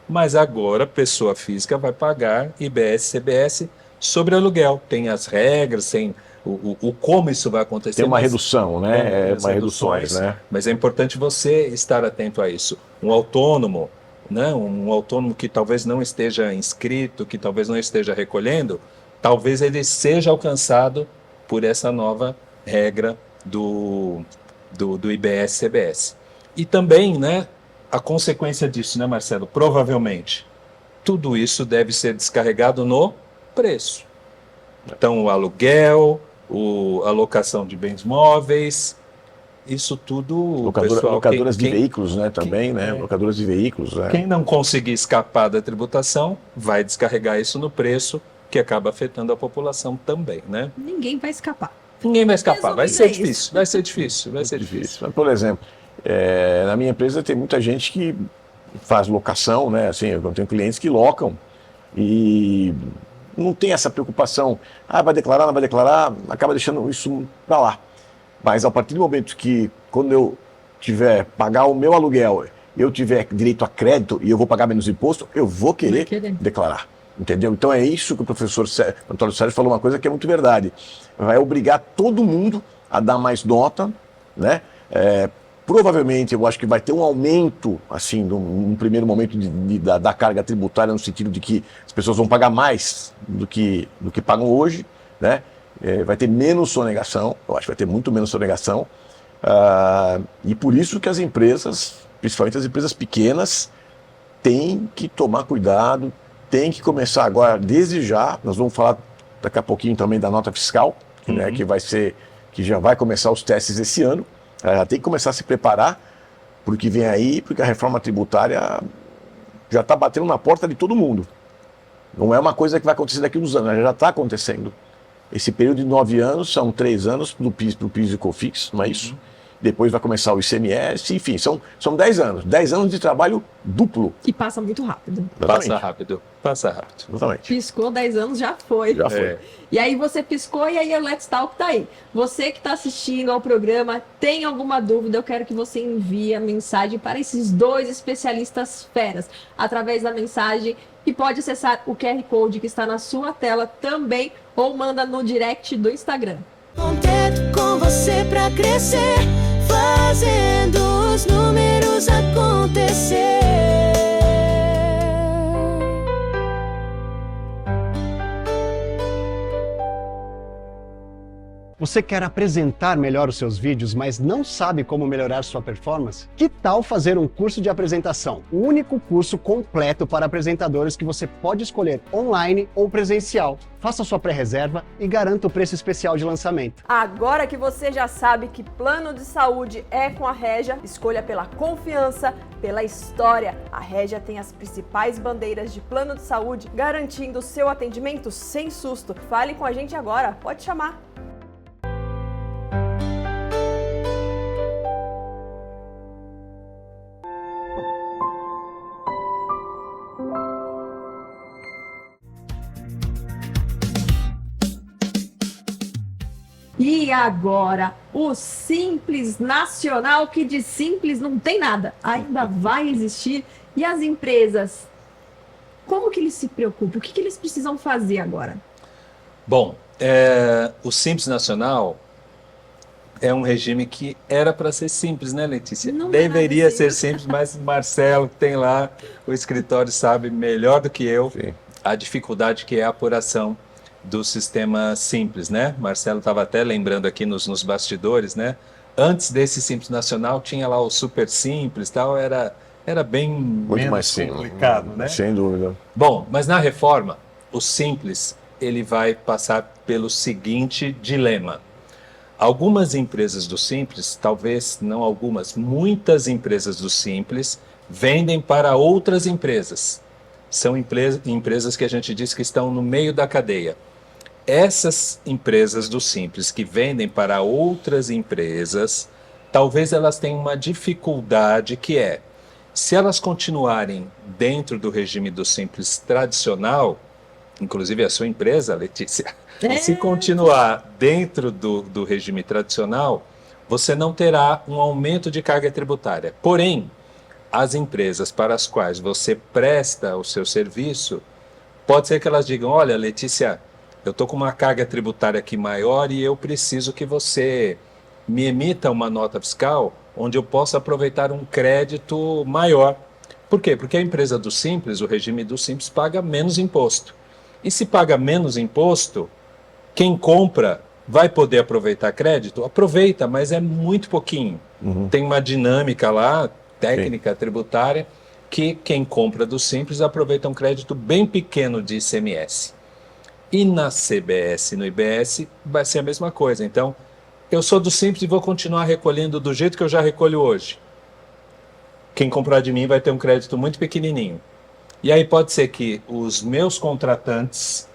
Speaker 4: Mas agora a pessoa física vai pagar IBS e CBS sobre aluguel. Tem as regras, tem o como isso vai acontecer.
Speaker 3: Tem uma redução, né? Uma reduções, né?
Speaker 4: Mas é importante você estar atento a isso. Um autônomo, né? Um autônomo que talvez não esteja inscrito, que talvez não esteja recolhendo, talvez ele seja alcançado por essa nova regra do IBS-CBS. E também, né, a consequência disso, né, Marcelo? Provavelmente, tudo isso deve ser descarregado no preço. Então, o aluguel, a locação de bens móveis, isso tudo...
Speaker 3: Locadoras de veículos, né, também, né? Locadoras de veículos.
Speaker 4: Quem não conseguir escapar da tributação, vai descarregar isso no preço, que acaba afetando a população também, né?
Speaker 1: Ninguém vai escapar.
Speaker 4: Ninguém vai escapar, vai ser difícil,
Speaker 1: isso.
Speaker 4: vai ser difícil.
Speaker 3: Mas, por exemplo, na minha empresa tem muita gente que faz locação, né? Assim, eu tenho clientes que locam e não tem essa preocupação. Vai declarar, não vai declarar, acaba deixando isso para lá. Mas a partir do momento que, quando eu tiver pagar o meu aluguel, eu tiver direito a crédito e eu vou pagar menos imposto, eu vou querer declarar. Entendeu? Então é isso que o professor Antônio Sérgio falou, uma coisa que é muito verdade. Vai obrigar todo mundo a dar mais nota, né? Provavelmente eu acho que vai ter um aumento, assim, num primeiro momento da carga tributária, no sentido de que as pessoas vão pagar mais do que pagam hoje, né? Vai ter menos sonegação, eu acho que vai ter muito menos sonegação. E por isso que as empresas, principalmente as empresas pequenas, têm que tomar cuidado, tem que começar agora, desde já, nós vamos falar daqui a pouquinho também da nota fiscal, né, que já vai começar os testes esse ano. Ela já tem que começar a se preparar para o que vem aí, porque a reforma tributária já está batendo na porta de todo mundo. Não é uma coisa que vai acontecer daqui a uns anos, ela já está acontecendo. Esse período de 9 anos, são 3 anos para o PIS e COFINS, não é isso? Depois vai começar o ICMS, enfim, são 10 anos. 10 anos de trabalho duplo.
Speaker 1: E passa muito rápido.
Speaker 3: Exatamente.
Speaker 4: Passa rápido.
Speaker 3: Exatamente.
Speaker 1: Piscou 10 anos, já foi.
Speaker 3: Já foi.
Speaker 1: E aí você piscou e aí o Let's Talk tá aí. Você que está assistindo ao programa, tem alguma dúvida, eu quero que você envie a mensagem para esses 2 especialistas feras, através da mensagem, e pode acessar o QR Code que está na sua tela também, ou manda no direct do Instagram.
Speaker 2: Conter com você pra crescer, fazendo os números acontecer.
Speaker 6: Você quer apresentar melhor os seus vídeos, mas não sabe como melhorar sua performance? Que tal fazer um curso de apresentação? O único curso completo para apresentadores que você pode escolher online ou presencial. Faça sua pré-reserva e garanta o preço especial de lançamento.
Speaker 1: Agora que você já sabe que plano de saúde é com a Régia, escolha pela confiança, pela história. A Régia tem as principais bandeiras de plano de saúde, garantindo o seu atendimento sem susto. Fale com a gente agora, pode chamar. E agora, o Simples Nacional, que de simples não tem nada, ainda vai existir. E as empresas, como que eles se preocupam? O que eles precisam fazer agora?
Speaker 4: Bom, o Simples Nacional é um regime que era para ser simples, né, Letícia?
Speaker 1: Não
Speaker 4: Deveria
Speaker 1: é nada
Speaker 4: ser simples, mas o Marcelo, que tem lá o escritório, sabe melhor do que eu a dificuldade que é a apuração do sistema simples, né? Marcelo estava até lembrando aqui nos bastidores, né? Antes desse Simples Nacional tinha lá o Super Simples, tal, era bem
Speaker 3: Muito
Speaker 4: menos
Speaker 3: mais simples,
Speaker 4: complicado, né?
Speaker 3: Sem dúvida.
Speaker 4: Bom, mas na reforma, o Simples ele vai passar pelo seguinte dilema. Algumas empresas do Simples, talvez não algumas, muitas empresas do Simples vendem para outras empresas. São empresas que a gente diz que estão no meio da cadeia. Essas empresas do Simples que vendem para outras empresas, talvez elas tenham uma dificuldade que é, se elas continuarem dentro do regime do Simples tradicional, inclusive a sua empresa, Letícia, se continuar dentro do regime tradicional, você não terá um aumento de carga tributária. Porém, as empresas para as quais você presta o seu serviço, pode ser que elas digam, olha, Letícia, eu estou com uma carga tributária aqui maior e eu preciso que você me emita uma nota fiscal onde eu possa aproveitar um crédito maior. Por quê? Porque a empresa do Simples, o regime do Simples, paga menos imposto. E se paga menos imposto, quem compra vai poder aproveitar crédito? Aproveita, mas é muito pouquinho. Tem uma dinâmica lá, técnica tributária, que quem compra do Simples aproveita um crédito bem pequeno de ICMS. E na CBS e no IBS vai ser a mesma coisa. Então, eu sou do Simples e vou continuar recolhendo do jeito que eu já recolho hoje. Quem comprar de mim vai ter um crédito muito pequenininho. E aí pode ser que os meus contratantes,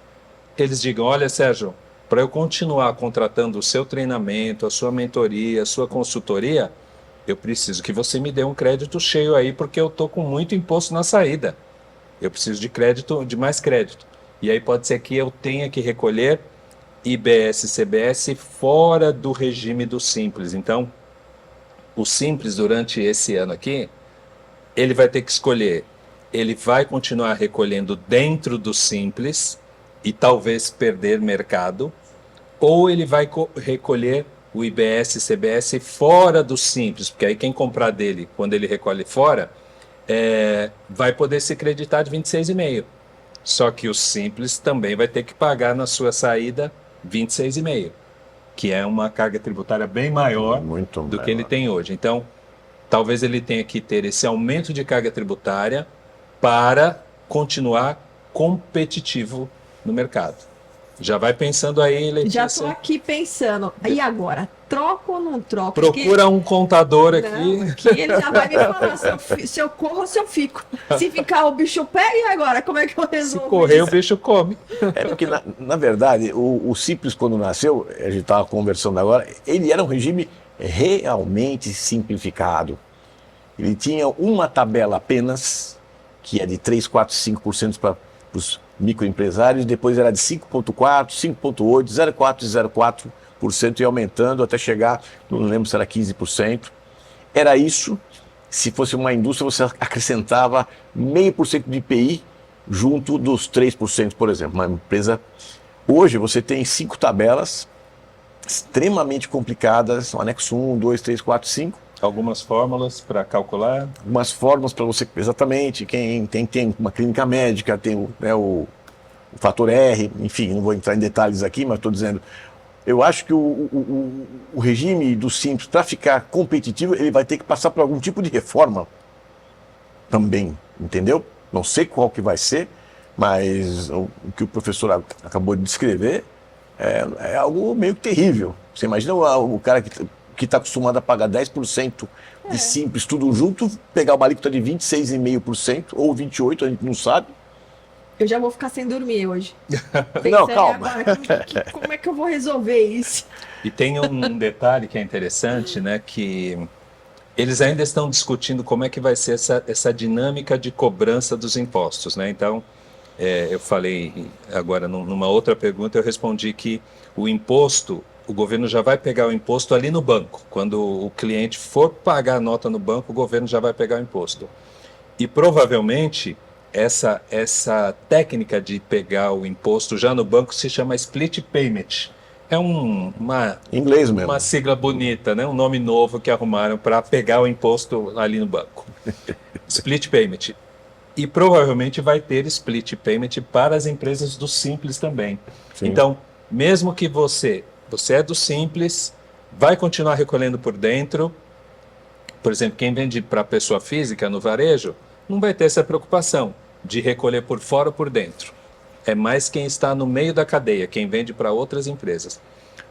Speaker 4: eles digam, olha, Sérgio, para eu continuar contratando o seu treinamento, a sua mentoria, a sua consultoria, eu preciso que você me dê um crédito cheio aí, porque eu estou com muito imposto na saída. Eu preciso de crédito, de mais crédito. E aí pode ser que eu tenha que recolher IBS e CBS fora do regime do Simples. Então, o Simples, durante esse ano aqui, ele vai ter que escolher. Ele vai continuar recolhendo dentro do Simples e talvez perder mercado, ou ele vai recolher o IBS e CBS fora do Simples, porque aí quem comprar dele, quando ele recolhe fora, vai poder se creditar de 26,5%. Só que o Simples também vai ter que pagar na sua saída 26,5%, que é uma carga tributária bem maior do que ele tem hoje. Então, talvez ele tenha que ter esse aumento de carga tributária para continuar competitivo no mercado. Já vai pensando aí, Letícia.
Speaker 1: Já tô aqui pensando. E agora? Troco ou não troco?
Speaker 4: Procura um contador aqui.
Speaker 1: Não, aqui ele já vai me falar se eu corro ou se eu fico. Se ficar, o bicho pega, e agora? Como é que eu
Speaker 4: Se
Speaker 1: resolvo
Speaker 4: correr,
Speaker 1: isso?
Speaker 4: o bicho come.
Speaker 3: É porque, na verdade, o Simples, quando nasceu, a gente estava conversando agora, ele era um regime realmente simplificado. Ele tinha uma tabela apenas, que é de 3, 4, 5% para os microempresários, depois era de 5,4%, 5,8%, 0,4% e 0,4%, e aumentando até chegar, não lembro se era 15%. Era isso. Se fosse uma indústria, você acrescentava 0,5% de IPI junto dos 3%, por exemplo. Uma empresa. Hoje você tem 5 tabelas extremamente complicadas, o anexo 1, 2, 3, 4, 5.
Speaker 4: Algumas fórmulas para calcular.
Speaker 3: Algumas formas para você, exatamente, quem tem uma clínica médica, tem o fator R, enfim, não vou entrar em detalhes aqui, mas estou dizendo, eu acho que o regime do Simples, para ficar competitivo, ele vai ter que passar por algum tipo de reforma também, entendeu? Não sei qual que vai ser, mas o que o professor acabou de descrever é algo meio que terrível. Você imagina o cara que está acostumado a pagar 10% de Simples, tudo junto, pegar uma alíquota de 26,5% ou 28%, a gente não sabe.
Speaker 1: Eu já vou ficar sem dormir hoje.
Speaker 3: Não,
Speaker 1: Pensando
Speaker 3: calma.
Speaker 1: Agora, como é que eu vou resolver isso?
Speaker 4: E tem um detalhe que é interessante, né? Que eles ainda estão discutindo como é que vai ser essa dinâmica de cobrança dos impostos, né? Então, eu falei agora numa outra pergunta, eu respondi que o imposto, o governo já vai pegar o imposto ali no banco. Quando o cliente for pagar a nota no banco, o governo já vai pegar o imposto. E provavelmente essa técnica de pegar o imposto já no banco se chama split payment. É uma
Speaker 3: Inglês mesmo.
Speaker 4: Uma sigla bonita, né? Um nome novo que arrumaram para pegar o imposto ali no banco. Split payment. E provavelmente vai ter split payment para as empresas do Simples também.
Speaker 3: Sim.
Speaker 4: Então, mesmo que você é do Simples, vai continuar recolhendo por dentro. Por exemplo, quem vende para pessoa física no varejo, não vai ter essa preocupação de recolher por fora ou por dentro. É mais quem está no meio da cadeia, quem vende para outras empresas.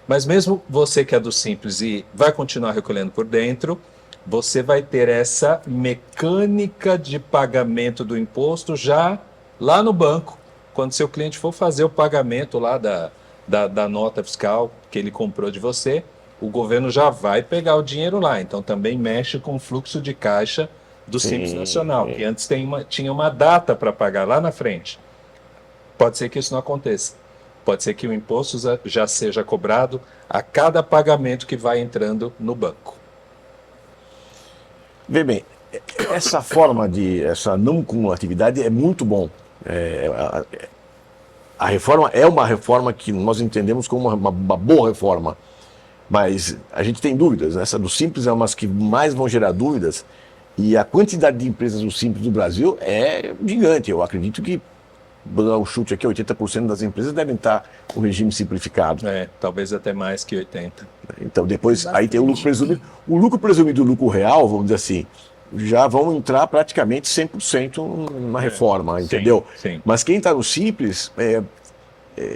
Speaker 4: Mas mesmo você que é do Simples e vai continuar recolhendo por dentro, você vai ter essa mecânica de pagamento do imposto já lá no banco, quando seu cliente for fazer o pagamento lá da nota fiscal que ele comprou de você, o governo já vai pegar o dinheiro lá. Então também mexe com o fluxo de caixa do Simples Nacional, que antes tinha uma data para pagar lá na frente. Pode ser que isso não aconteça. Pode ser que o imposto já seja cobrado a cada pagamento que vai entrando no banco.
Speaker 3: Vê bem, essa não cumulatividade é muito bom. A reforma é uma reforma que nós entendemos como uma boa reforma, mas a gente tem dúvidas. Essa do Simples é uma das que mais vão gerar dúvidas, e a quantidade de empresas do Simples no Brasil é gigante. Eu acredito que, vou dar um chute aqui, 80% das empresas devem estar com o regime simplificado.
Speaker 4: Talvez até mais que 80%.
Speaker 3: Então depois, aí tem o lucro presumido. O lucro presumido e o lucro real, vamos dizer assim, já vão entrar praticamente 100% na reforma, entendeu?
Speaker 4: Sim.
Speaker 3: Mas quem está no Simples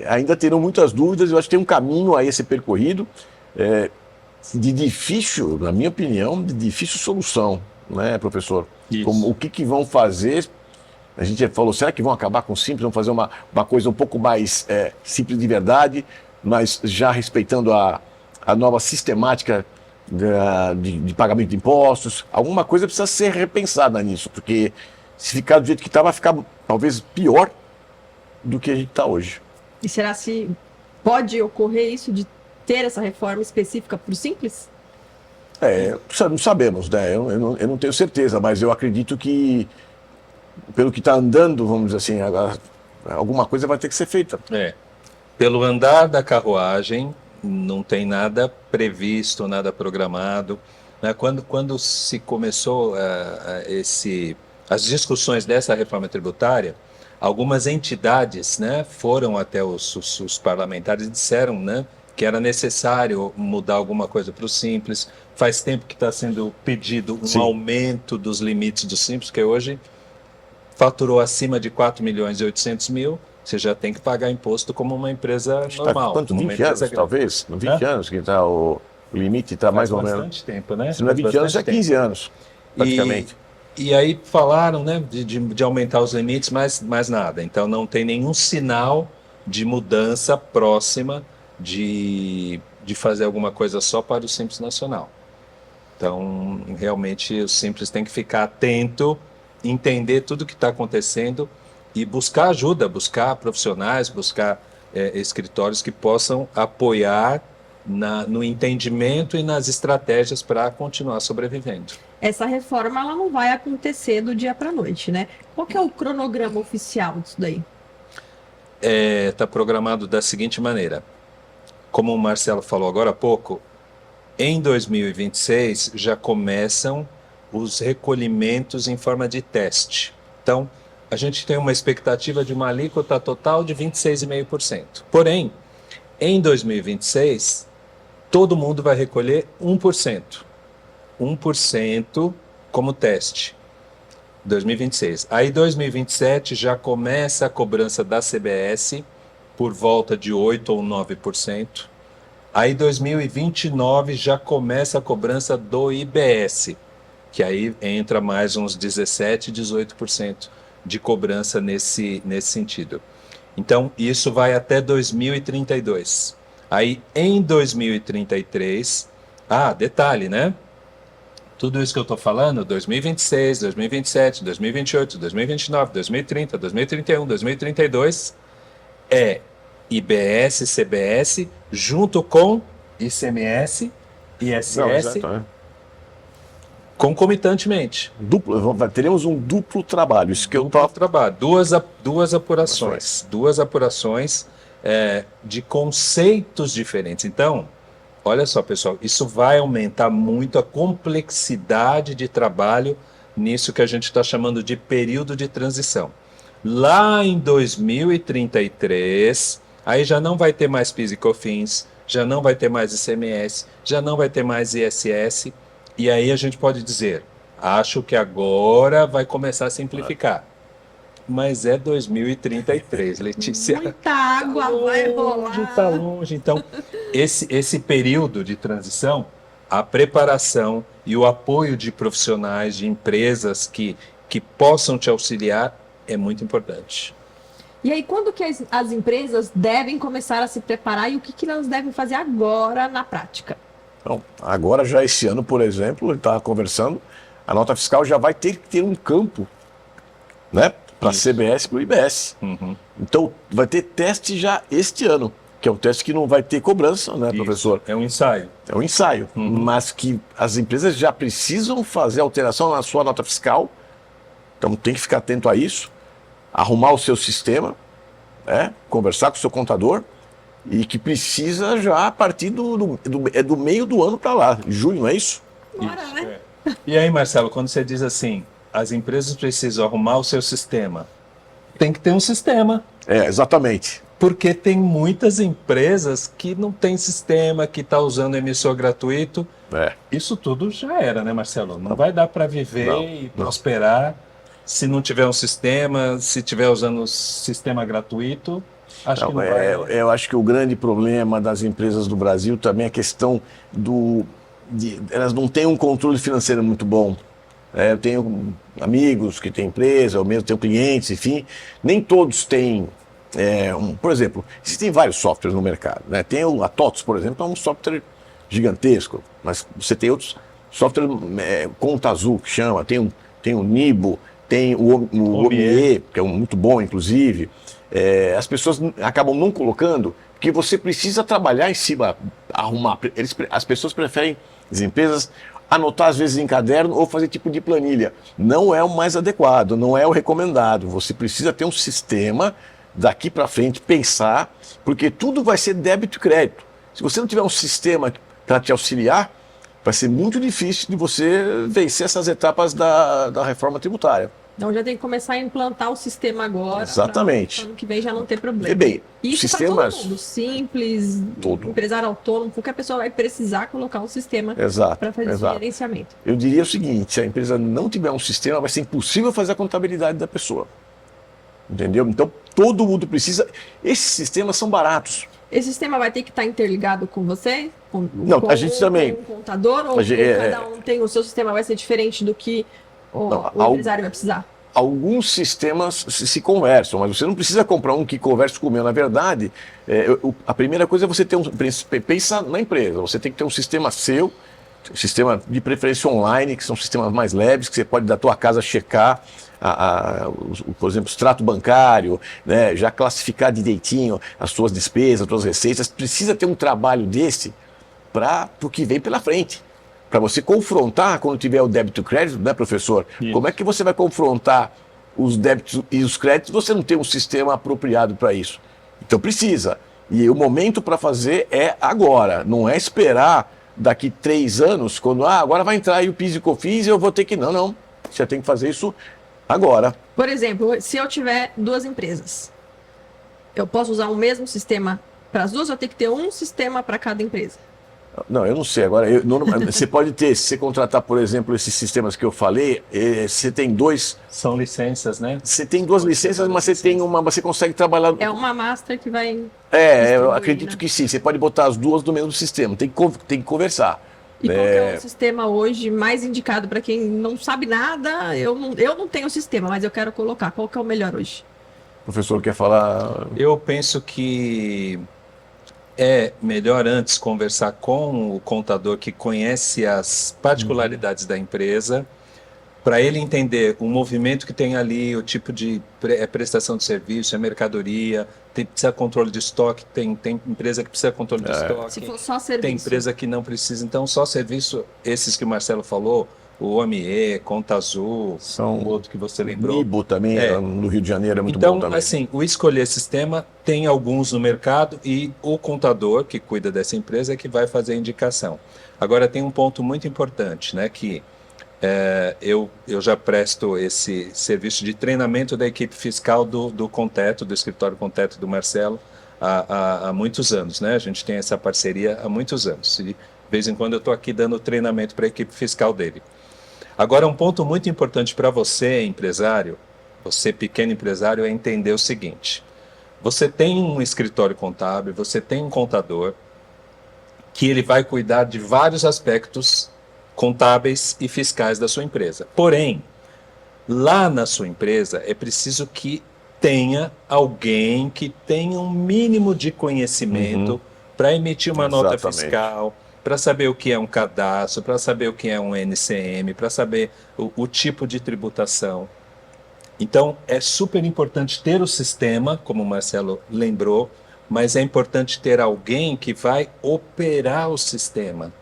Speaker 3: ainda terão muitas dúvidas. Eu acho que tem um caminho aí a ser percorrido de difícil, na minha opinião, de difícil solução, né, professor?
Speaker 4: Isso.
Speaker 3: O que vão fazer? A gente falou, será que vão acabar com o Simples? Vão fazer uma coisa um pouco mais simples de verdade, mas já respeitando a nova sistemática de pagamento de impostos? Alguma coisa precisa ser repensada nisso, porque se ficar do jeito que está, vai ficar talvez pior do que a gente está hoje.
Speaker 1: E será se pode ocorrer isso de ter essa reforma específica para o Simples?
Speaker 3: Não sabemos, né? Eu não tenho certeza, mas eu acredito que, pelo que está andando, vamos dizer assim, alguma coisa vai ter que ser feita.
Speaker 4: Pelo andar da carruagem, não tem nada previsto, nada programado, né? Quando se começou as discussões dessa reforma tributária, algumas entidades, né, foram até os parlamentares e disseram, né, que era necessário mudar alguma coisa para o Simples. Faz tempo que está sendo pedido um aumento dos limites do Simples, que hoje faturou acima de 4.800.000, você já tem que pagar imposto como uma empresa normal.
Speaker 3: Quanto?
Speaker 4: como uma
Speaker 3: 20 anos,
Speaker 4: empresa grande.
Speaker 3: talvez? No 20 anos que está o limite, está mais ou
Speaker 4: Faz
Speaker 3: menos.
Speaker 4: bastante tempo, né?
Speaker 3: Se não é
Speaker 4: Faz
Speaker 3: 20 anos, é
Speaker 4: bastante tempo.
Speaker 3: 15 anos, praticamente.
Speaker 4: E aí falaram, né, de aumentar os limites, mas mais nada. Então não tem nenhum sinal de mudança próxima de fazer alguma coisa só para o Simples Nacional. Então, realmente, o Simples tem que ficar atento, entender tudo o que está acontecendo e buscar ajuda, buscar profissionais, buscar escritórios que possam apoiar no entendimento e nas estratégias para continuar sobrevivendo.
Speaker 1: Essa reforma ela não vai acontecer do dia para a noite, né? Qual que é o cronograma oficial disso daí?
Speaker 4: Está programado da seguinte maneira. Como o Marcelo falou agora há pouco, em 2026 já começam os recolhimentos em forma de teste. Então, a gente tem uma expectativa de uma alíquota total de 26,5%. Porém, em 2026, todo mundo vai recolher 1%. 1% como teste. 2026. Aí, 2027, já começa a cobrança da CBS por volta de 8% ou 9%. Aí, 2029, já começa a cobrança do IBS, que aí entra mais uns 17%, 18% de cobrança nesse sentido. Então, isso vai até 2032. Aí, em 2033, detalhe, né? Tudo isso que eu estou falando, 2026, 2027, 2028, 2029, 2030, 2031, 2032, é IBS, CBS, junto com ICMS, ISS,
Speaker 3: Não, exato, é.
Speaker 4: concomitantemente.
Speaker 3: Teremos um duplo trabalho, isso que eu
Speaker 4: Duplo
Speaker 3: estou...
Speaker 4: trabalho, duas apurações de conceitos diferentes. Então, olha só, pessoal, isso vai aumentar muito a complexidade de trabalho nisso que a gente está chamando de período de transição. Lá em 2033, aí já não vai ter mais PIS e COFINS, já não vai ter mais ICMS, já não vai ter mais ISS, e aí a gente pode dizer, acho que agora vai começar a simplificar. Mas é 2033, Letícia.
Speaker 1: Muita água vai rolar.
Speaker 4: Está longe. Então, esse período de transição, a preparação e o apoio de profissionais, de empresas que possam te auxiliar é muito importante.
Speaker 1: E aí, quando que as empresas devem começar a se preparar e o que elas devem fazer agora na prática?
Speaker 3: Então, agora, já esse ano, por exemplo, ele estava conversando, a nota fiscal já vai ter que ter um campo, né, para a CBS e para o IBS.
Speaker 4: Uhum.
Speaker 3: Então, vai ter teste já este ano, que é um teste que não vai ter cobrança, né, professor?
Speaker 4: É um ensaio.
Speaker 3: É um ensaio, mas que as empresas já precisam fazer alteração na sua nota fiscal, então tem que ficar atento a isso, arrumar o seu sistema, conversar com o seu contador, e que precisa já a partir do meio do ano para lá, junho, não é isso?
Speaker 1: Bora, né?
Speaker 4: E aí, Marcelo, quando você diz assim, as empresas precisam arrumar o seu sistema, tem que ter um sistema.
Speaker 3: Exatamente.
Speaker 4: Porque tem muitas empresas que não tem sistema, que está usando emissor gratuito. Isso tudo já era, né, Marcelo? Não vai dar para viver e prosperar se não tiver um sistema, se estiver usando o sistema gratuito. Acho que não vai.
Speaker 3: Eu acho que o grande problema das empresas do Brasil também é a questão elas não têm um controle financeiro muito bom. Eu tenho amigos que têm empresa, eu mesmo tenho clientes, enfim. Nem todos têm, por exemplo, existem vários softwares no mercado, né? Tem a TOTS, por exemplo, é um software gigantesco, mas você tem outros softwares, Conta Azul, que chama, tem o Nibo, tem o OMIE, que é muito bom, inclusive. As pessoas acabam não colocando, porque você precisa trabalhar em cima, arrumar. As pessoas preferem, as empresas, anotar às vezes em caderno ou fazer tipo de planilha. Não é o mais adequado, não é o recomendado. Você precisa ter um sistema daqui para frente, pensar, porque tudo vai ser débito e crédito. Se você não tiver um sistema para te auxiliar, vai ser muito difícil de você vencer essas etapas da reforma tributária.
Speaker 1: Então já tem que começar a implantar o sistema agora.
Speaker 3: Exatamente.
Speaker 1: Para ano que vem já não ter problema.
Speaker 3: E bem,
Speaker 1: isso
Speaker 3: sistemas...
Speaker 1: para todo mundo, simples,
Speaker 3: Todo.
Speaker 1: empresário autônomo, qualquer pessoa vai precisar colocar um sistema para fazer esse gerenciamento.
Speaker 3: Eu diria o seguinte, se a empresa não tiver um sistema, vai ser impossível fazer a contabilidade da pessoa. Entendeu? Então, todo mundo precisa. Esses sistemas são baratos.
Speaker 1: Esse sistema vai ter que estar interligado com você?
Speaker 3: Não, a gente também.
Speaker 1: Com o contador? Ou cada um tem o seu sistema, vai ser diferente do que o empresário vai precisar?
Speaker 3: Alguns sistemas se conversam, mas você não precisa comprar um que converse com o meu. Na verdade, a primeira coisa é você ter pensa na empresa, você tem que ter um sistema seu, sistema de preferência online, que são sistemas mais leves, que você pode da tua casa checar, por exemplo, extrato bancário, né, já classificar direitinho as suas despesas, as suas receitas. Precisa ter um trabalho desse para o que vem pela frente. Para você confrontar, quando tiver o débito e o crédito, né, professor? Isso. Como é que você vai confrontar os débitos e os créditos se você não tem um sistema apropriado para isso? Então precisa. E o momento para fazer é agora, não é esperar daqui 3 anos, quando agora vai entrar aí o PIS e COFINS e eu vou ter que... Não. Você tem que fazer isso agora.
Speaker 1: Por exemplo, se eu tiver 2 empresas, eu posso usar o mesmo sistema para as duas ou eu tenho que ter um sistema para cada empresa?
Speaker 3: Não, eu não sei. Agora, você pode ter, se você contratar, por exemplo, esses sistemas que eu falei, você tem 2...
Speaker 4: São licenças, né?
Speaker 3: Você tem 2 licenças, mas você consegue trabalhar...
Speaker 1: É uma master que vai...
Speaker 3: eu acredito, né, que sim. Você pode botar as 2 do mesmo sistema. Tem que conversar.
Speaker 1: E qual que é o sistema hoje mais indicado para quem não sabe nada? Eu não tenho sistema, mas eu quero colocar. Qual que é o melhor hoje?
Speaker 3: O professor quer falar?
Speaker 4: Eu penso que é melhor antes conversar com o contador que conhece as particularidades da empresa, para ele entender o movimento que tem ali, o tipo de prestação de serviço, é mercadoria, precisa de controle de estoque, tem empresa que precisa de controle de estoque,
Speaker 1: se for só serviço,
Speaker 4: tem empresa que não precisa. Então, só serviço, esses que o Marcelo falou, o OME, Conta Azul, o outro que você lembrou.
Speaker 3: Nibo também, no Rio de Janeiro, é muito
Speaker 4: então,
Speaker 3: bom também.
Speaker 4: Então, assim, o escolher sistema, tem alguns no mercado e o contador que cuida dessa empresa é que vai fazer a indicação. Agora, tem um ponto muito importante, né, que eu já presto esse serviço de treinamento da equipe fiscal do Conteto, do escritório Conteto do Marcelo, há muitos anos, né? A gente tem essa parceria há muitos anos. E, de vez em quando eu estou aqui dando treinamento para a equipe fiscal dele. Agora, um ponto muito importante para você, empresário, você pequeno empresário, é entender o seguinte: você tem um escritório contábil, você tem um contador que ele vai cuidar de vários aspectos contábeis e fiscais da sua empresa. Porém, lá na sua empresa é preciso que tenha alguém que tenha um mínimo de conhecimento para emitir uma nota fiscal, para saber o que é um cadastro, para saber o que é um NCM, para saber o tipo de tributação. Então, é super importante ter o sistema, como o Marcelo lembrou, mas é importante ter alguém que vai operar o sistema,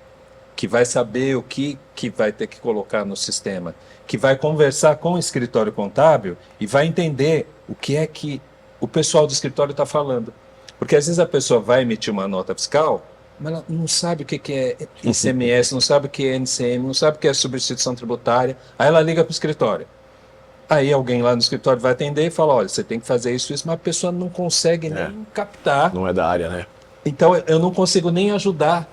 Speaker 4: que vai saber o que vai ter que colocar no sistema, que vai conversar com o escritório contábil e vai entender o que é que o pessoal do escritório está falando. Porque às vezes a pessoa vai emitir uma nota fiscal, mas ela não sabe o que é ICMS, não sabe o que é NCM, não sabe o que é substituição tributária, aí ela liga para o escritório. Aí alguém lá no escritório vai atender e fala, olha, você tem que fazer isso, mas a pessoa não consegue nem captar.
Speaker 3: Não é da área, né?
Speaker 4: Então eu não consigo nem ajudar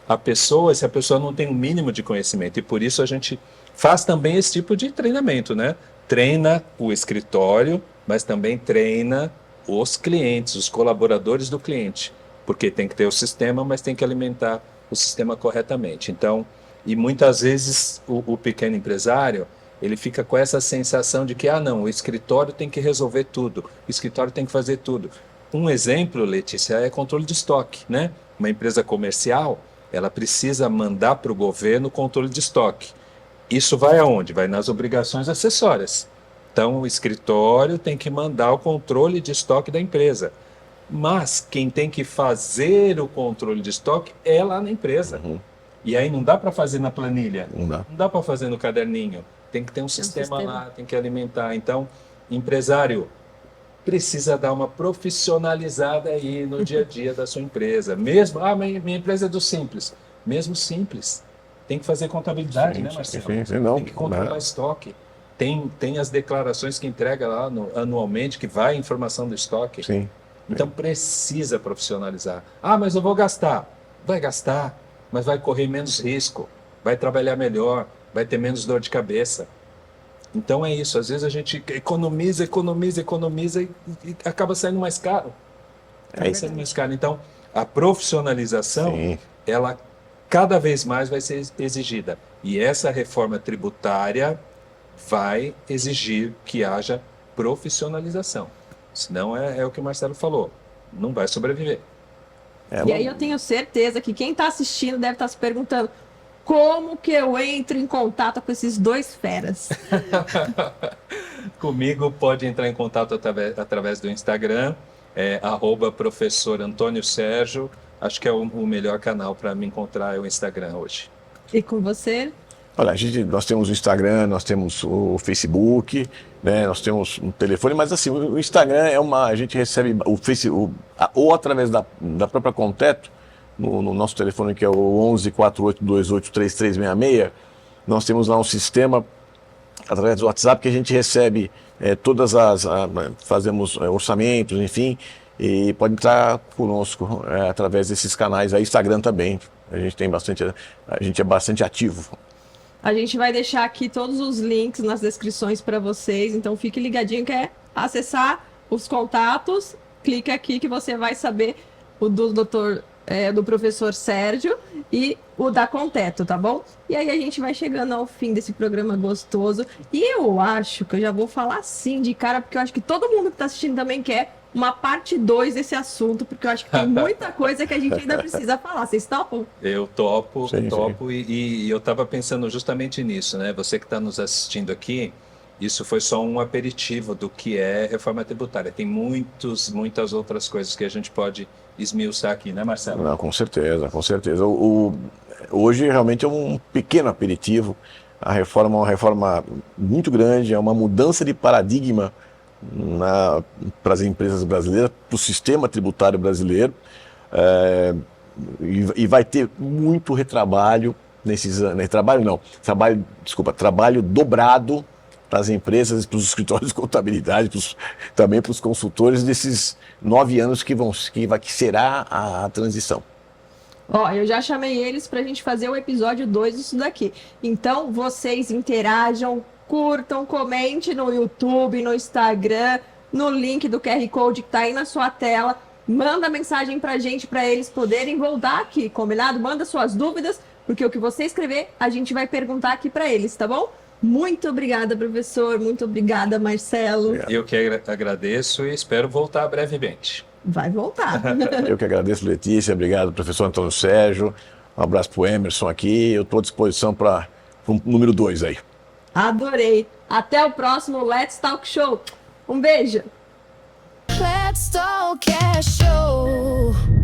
Speaker 4: a pessoa se a pessoa não tem um mínimo de conhecimento. E por isso a gente faz também esse tipo de treinamento, né? Treina o escritório, mas também treina os clientes, os colaboradores do cliente. Porque tem que ter o sistema, mas tem que alimentar o sistema corretamente. Então, e muitas vezes o pequeno empresário, ele fica com essa sensação de que, não, o escritório tem que resolver tudo, o escritório tem que fazer tudo. Um exemplo, Letícia, é controle de estoque, né? Uma empresa comercial, ela precisa mandar para o governo controle de estoque. Isso vai aonde? Vai nas obrigações acessórias. Então, o escritório tem que mandar o controle de estoque da empresa. Mas quem tem que fazer o controle de estoque é lá na empresa. E aí não dá para fazer na planilha. Não dá para fazer no caderninho. Tem que ter um sistema lá, tem que alimentar. Então, empresário, precisa dar uma profissionalizada aí no dia a dia da sua empresa. Mesmo, minha empresa é do Simples. Mesmo Simples. Tem que fazer contabilidade, né, Marcelo? Tem que controlar estoque. Tem as declarações que entrega lá anualmente, que vai a informação do estoque. Então, precisa profissionalizar. Mas eu vou gastar. Vai gastar, mas vai correr menos risco. Vai trabalhar melhor, vai ter menos dor de cabeça. Então é isso, às vezes a gente economiza e acaba saindo mais caro. Acaba saindo mais caro. Então, a profissionalização,
Speaker 3: Sim.
Speaker 4: ela cada vez mais vai ser exigida. E essa reforma tributária vai exigir que haja profissionalização. Senão é o que o Marcelo falou, não vai sobreviver.
Speaker 1: E aí eu tenho certeza que quem está assistindo deve estar se perguntando como que eu entro em contato com esses dois feras.
Speaker 4: Comigo pode entrar em contato através do Instagram, @professor Antônio Sérgio. Acho que é o melhor canal para me encontrar, é o Instagram hoje.
Speaker 1: E com você?
Speaker 3: Olha, nós temos o Instagram, nós temos o Facebook, né, nós temos um telefone, mas assim, o Instagram a gente recebe ou através da própria Conteto, no nosso telefone que é o 11 4828 3366, nós temos lá um sistema através do WhatsApp que a gente recebe fazemos orçamentos, enfim, e pode entrar conosco através desses canais aí, Instagram também. A gente é bastante ativo.
Speaker 1: A gente vai deixar aqui todos os links nas descrições para vocês, então fique ligadinho, quer acessar os contatos, clica aqui que você vai saber o do professor Sérgio e o da Conteto, tá bom? E aí a gente vai chegando ao fim desse programa gostoso, e eu acho que eu já vou falar assim de cara, porque eu acho que todo mundo que tá assistindo também quer uma parte 2 desse assunto, porque eu acho que tem muita coisa que a gente ainda precisa falar. Vocês topam?
Speaker 4: Eu topo,
Speaker 3: Sim.
Speaker 4: E eu estava pensando justamente nisso, né? Você que está nos assistindo aqui, isso foi só um aperitivo do que é reforma tributária. Tem muitas outras coisas que a gente pode esmiuçar aqui, né, Marcelo?
Speaker 3: Não, com certeza, com certeza. Hoje realmente é um pequeno aperitivo. A reforma é uma reforma muito grande, é uma mudança de paradigma para as empresas brasileiras, para o sistema tributário brasileiro, e vai ter muito retrabalho nesses anos. Trabalho dobrado para as empresas, para os escritórios de contabilidade, também para os consultores desses 9 anos que será a transição.
Speaker 1: Ó, eu já chamei eles pra gente fazer o episódio 2 disso daqui. Então, vocês interajam, curtam, comente no YouTube, no Instagram, no link do QR Code que tá aí na sua tela. Manda mensagem pra gente, pra eles poderem voltar aqui, combinado? Manda suas dúvidas, porque o que você escrever, a gente vai perguntar aqui pra eles, tá bom? Muito obrigada, professor. Muito obrigada, Marcelo.
Speaker 3: Obrigado.
Speaker 4: Eu que agradeço e espero voltar brevemente.
Speaker 1: Vai voltar.
Speaker 3: Eu que agradeço, Letícia. Obrigado, professor Antônio Sérgio. Um abraço pro Emerson aqui. Eu estou à disposição para o número 2 aí.
Speaker 1: Adorei. Até o próximo Let's Talk Show. Um beijo.
Speaker 2: Let's Talk Show.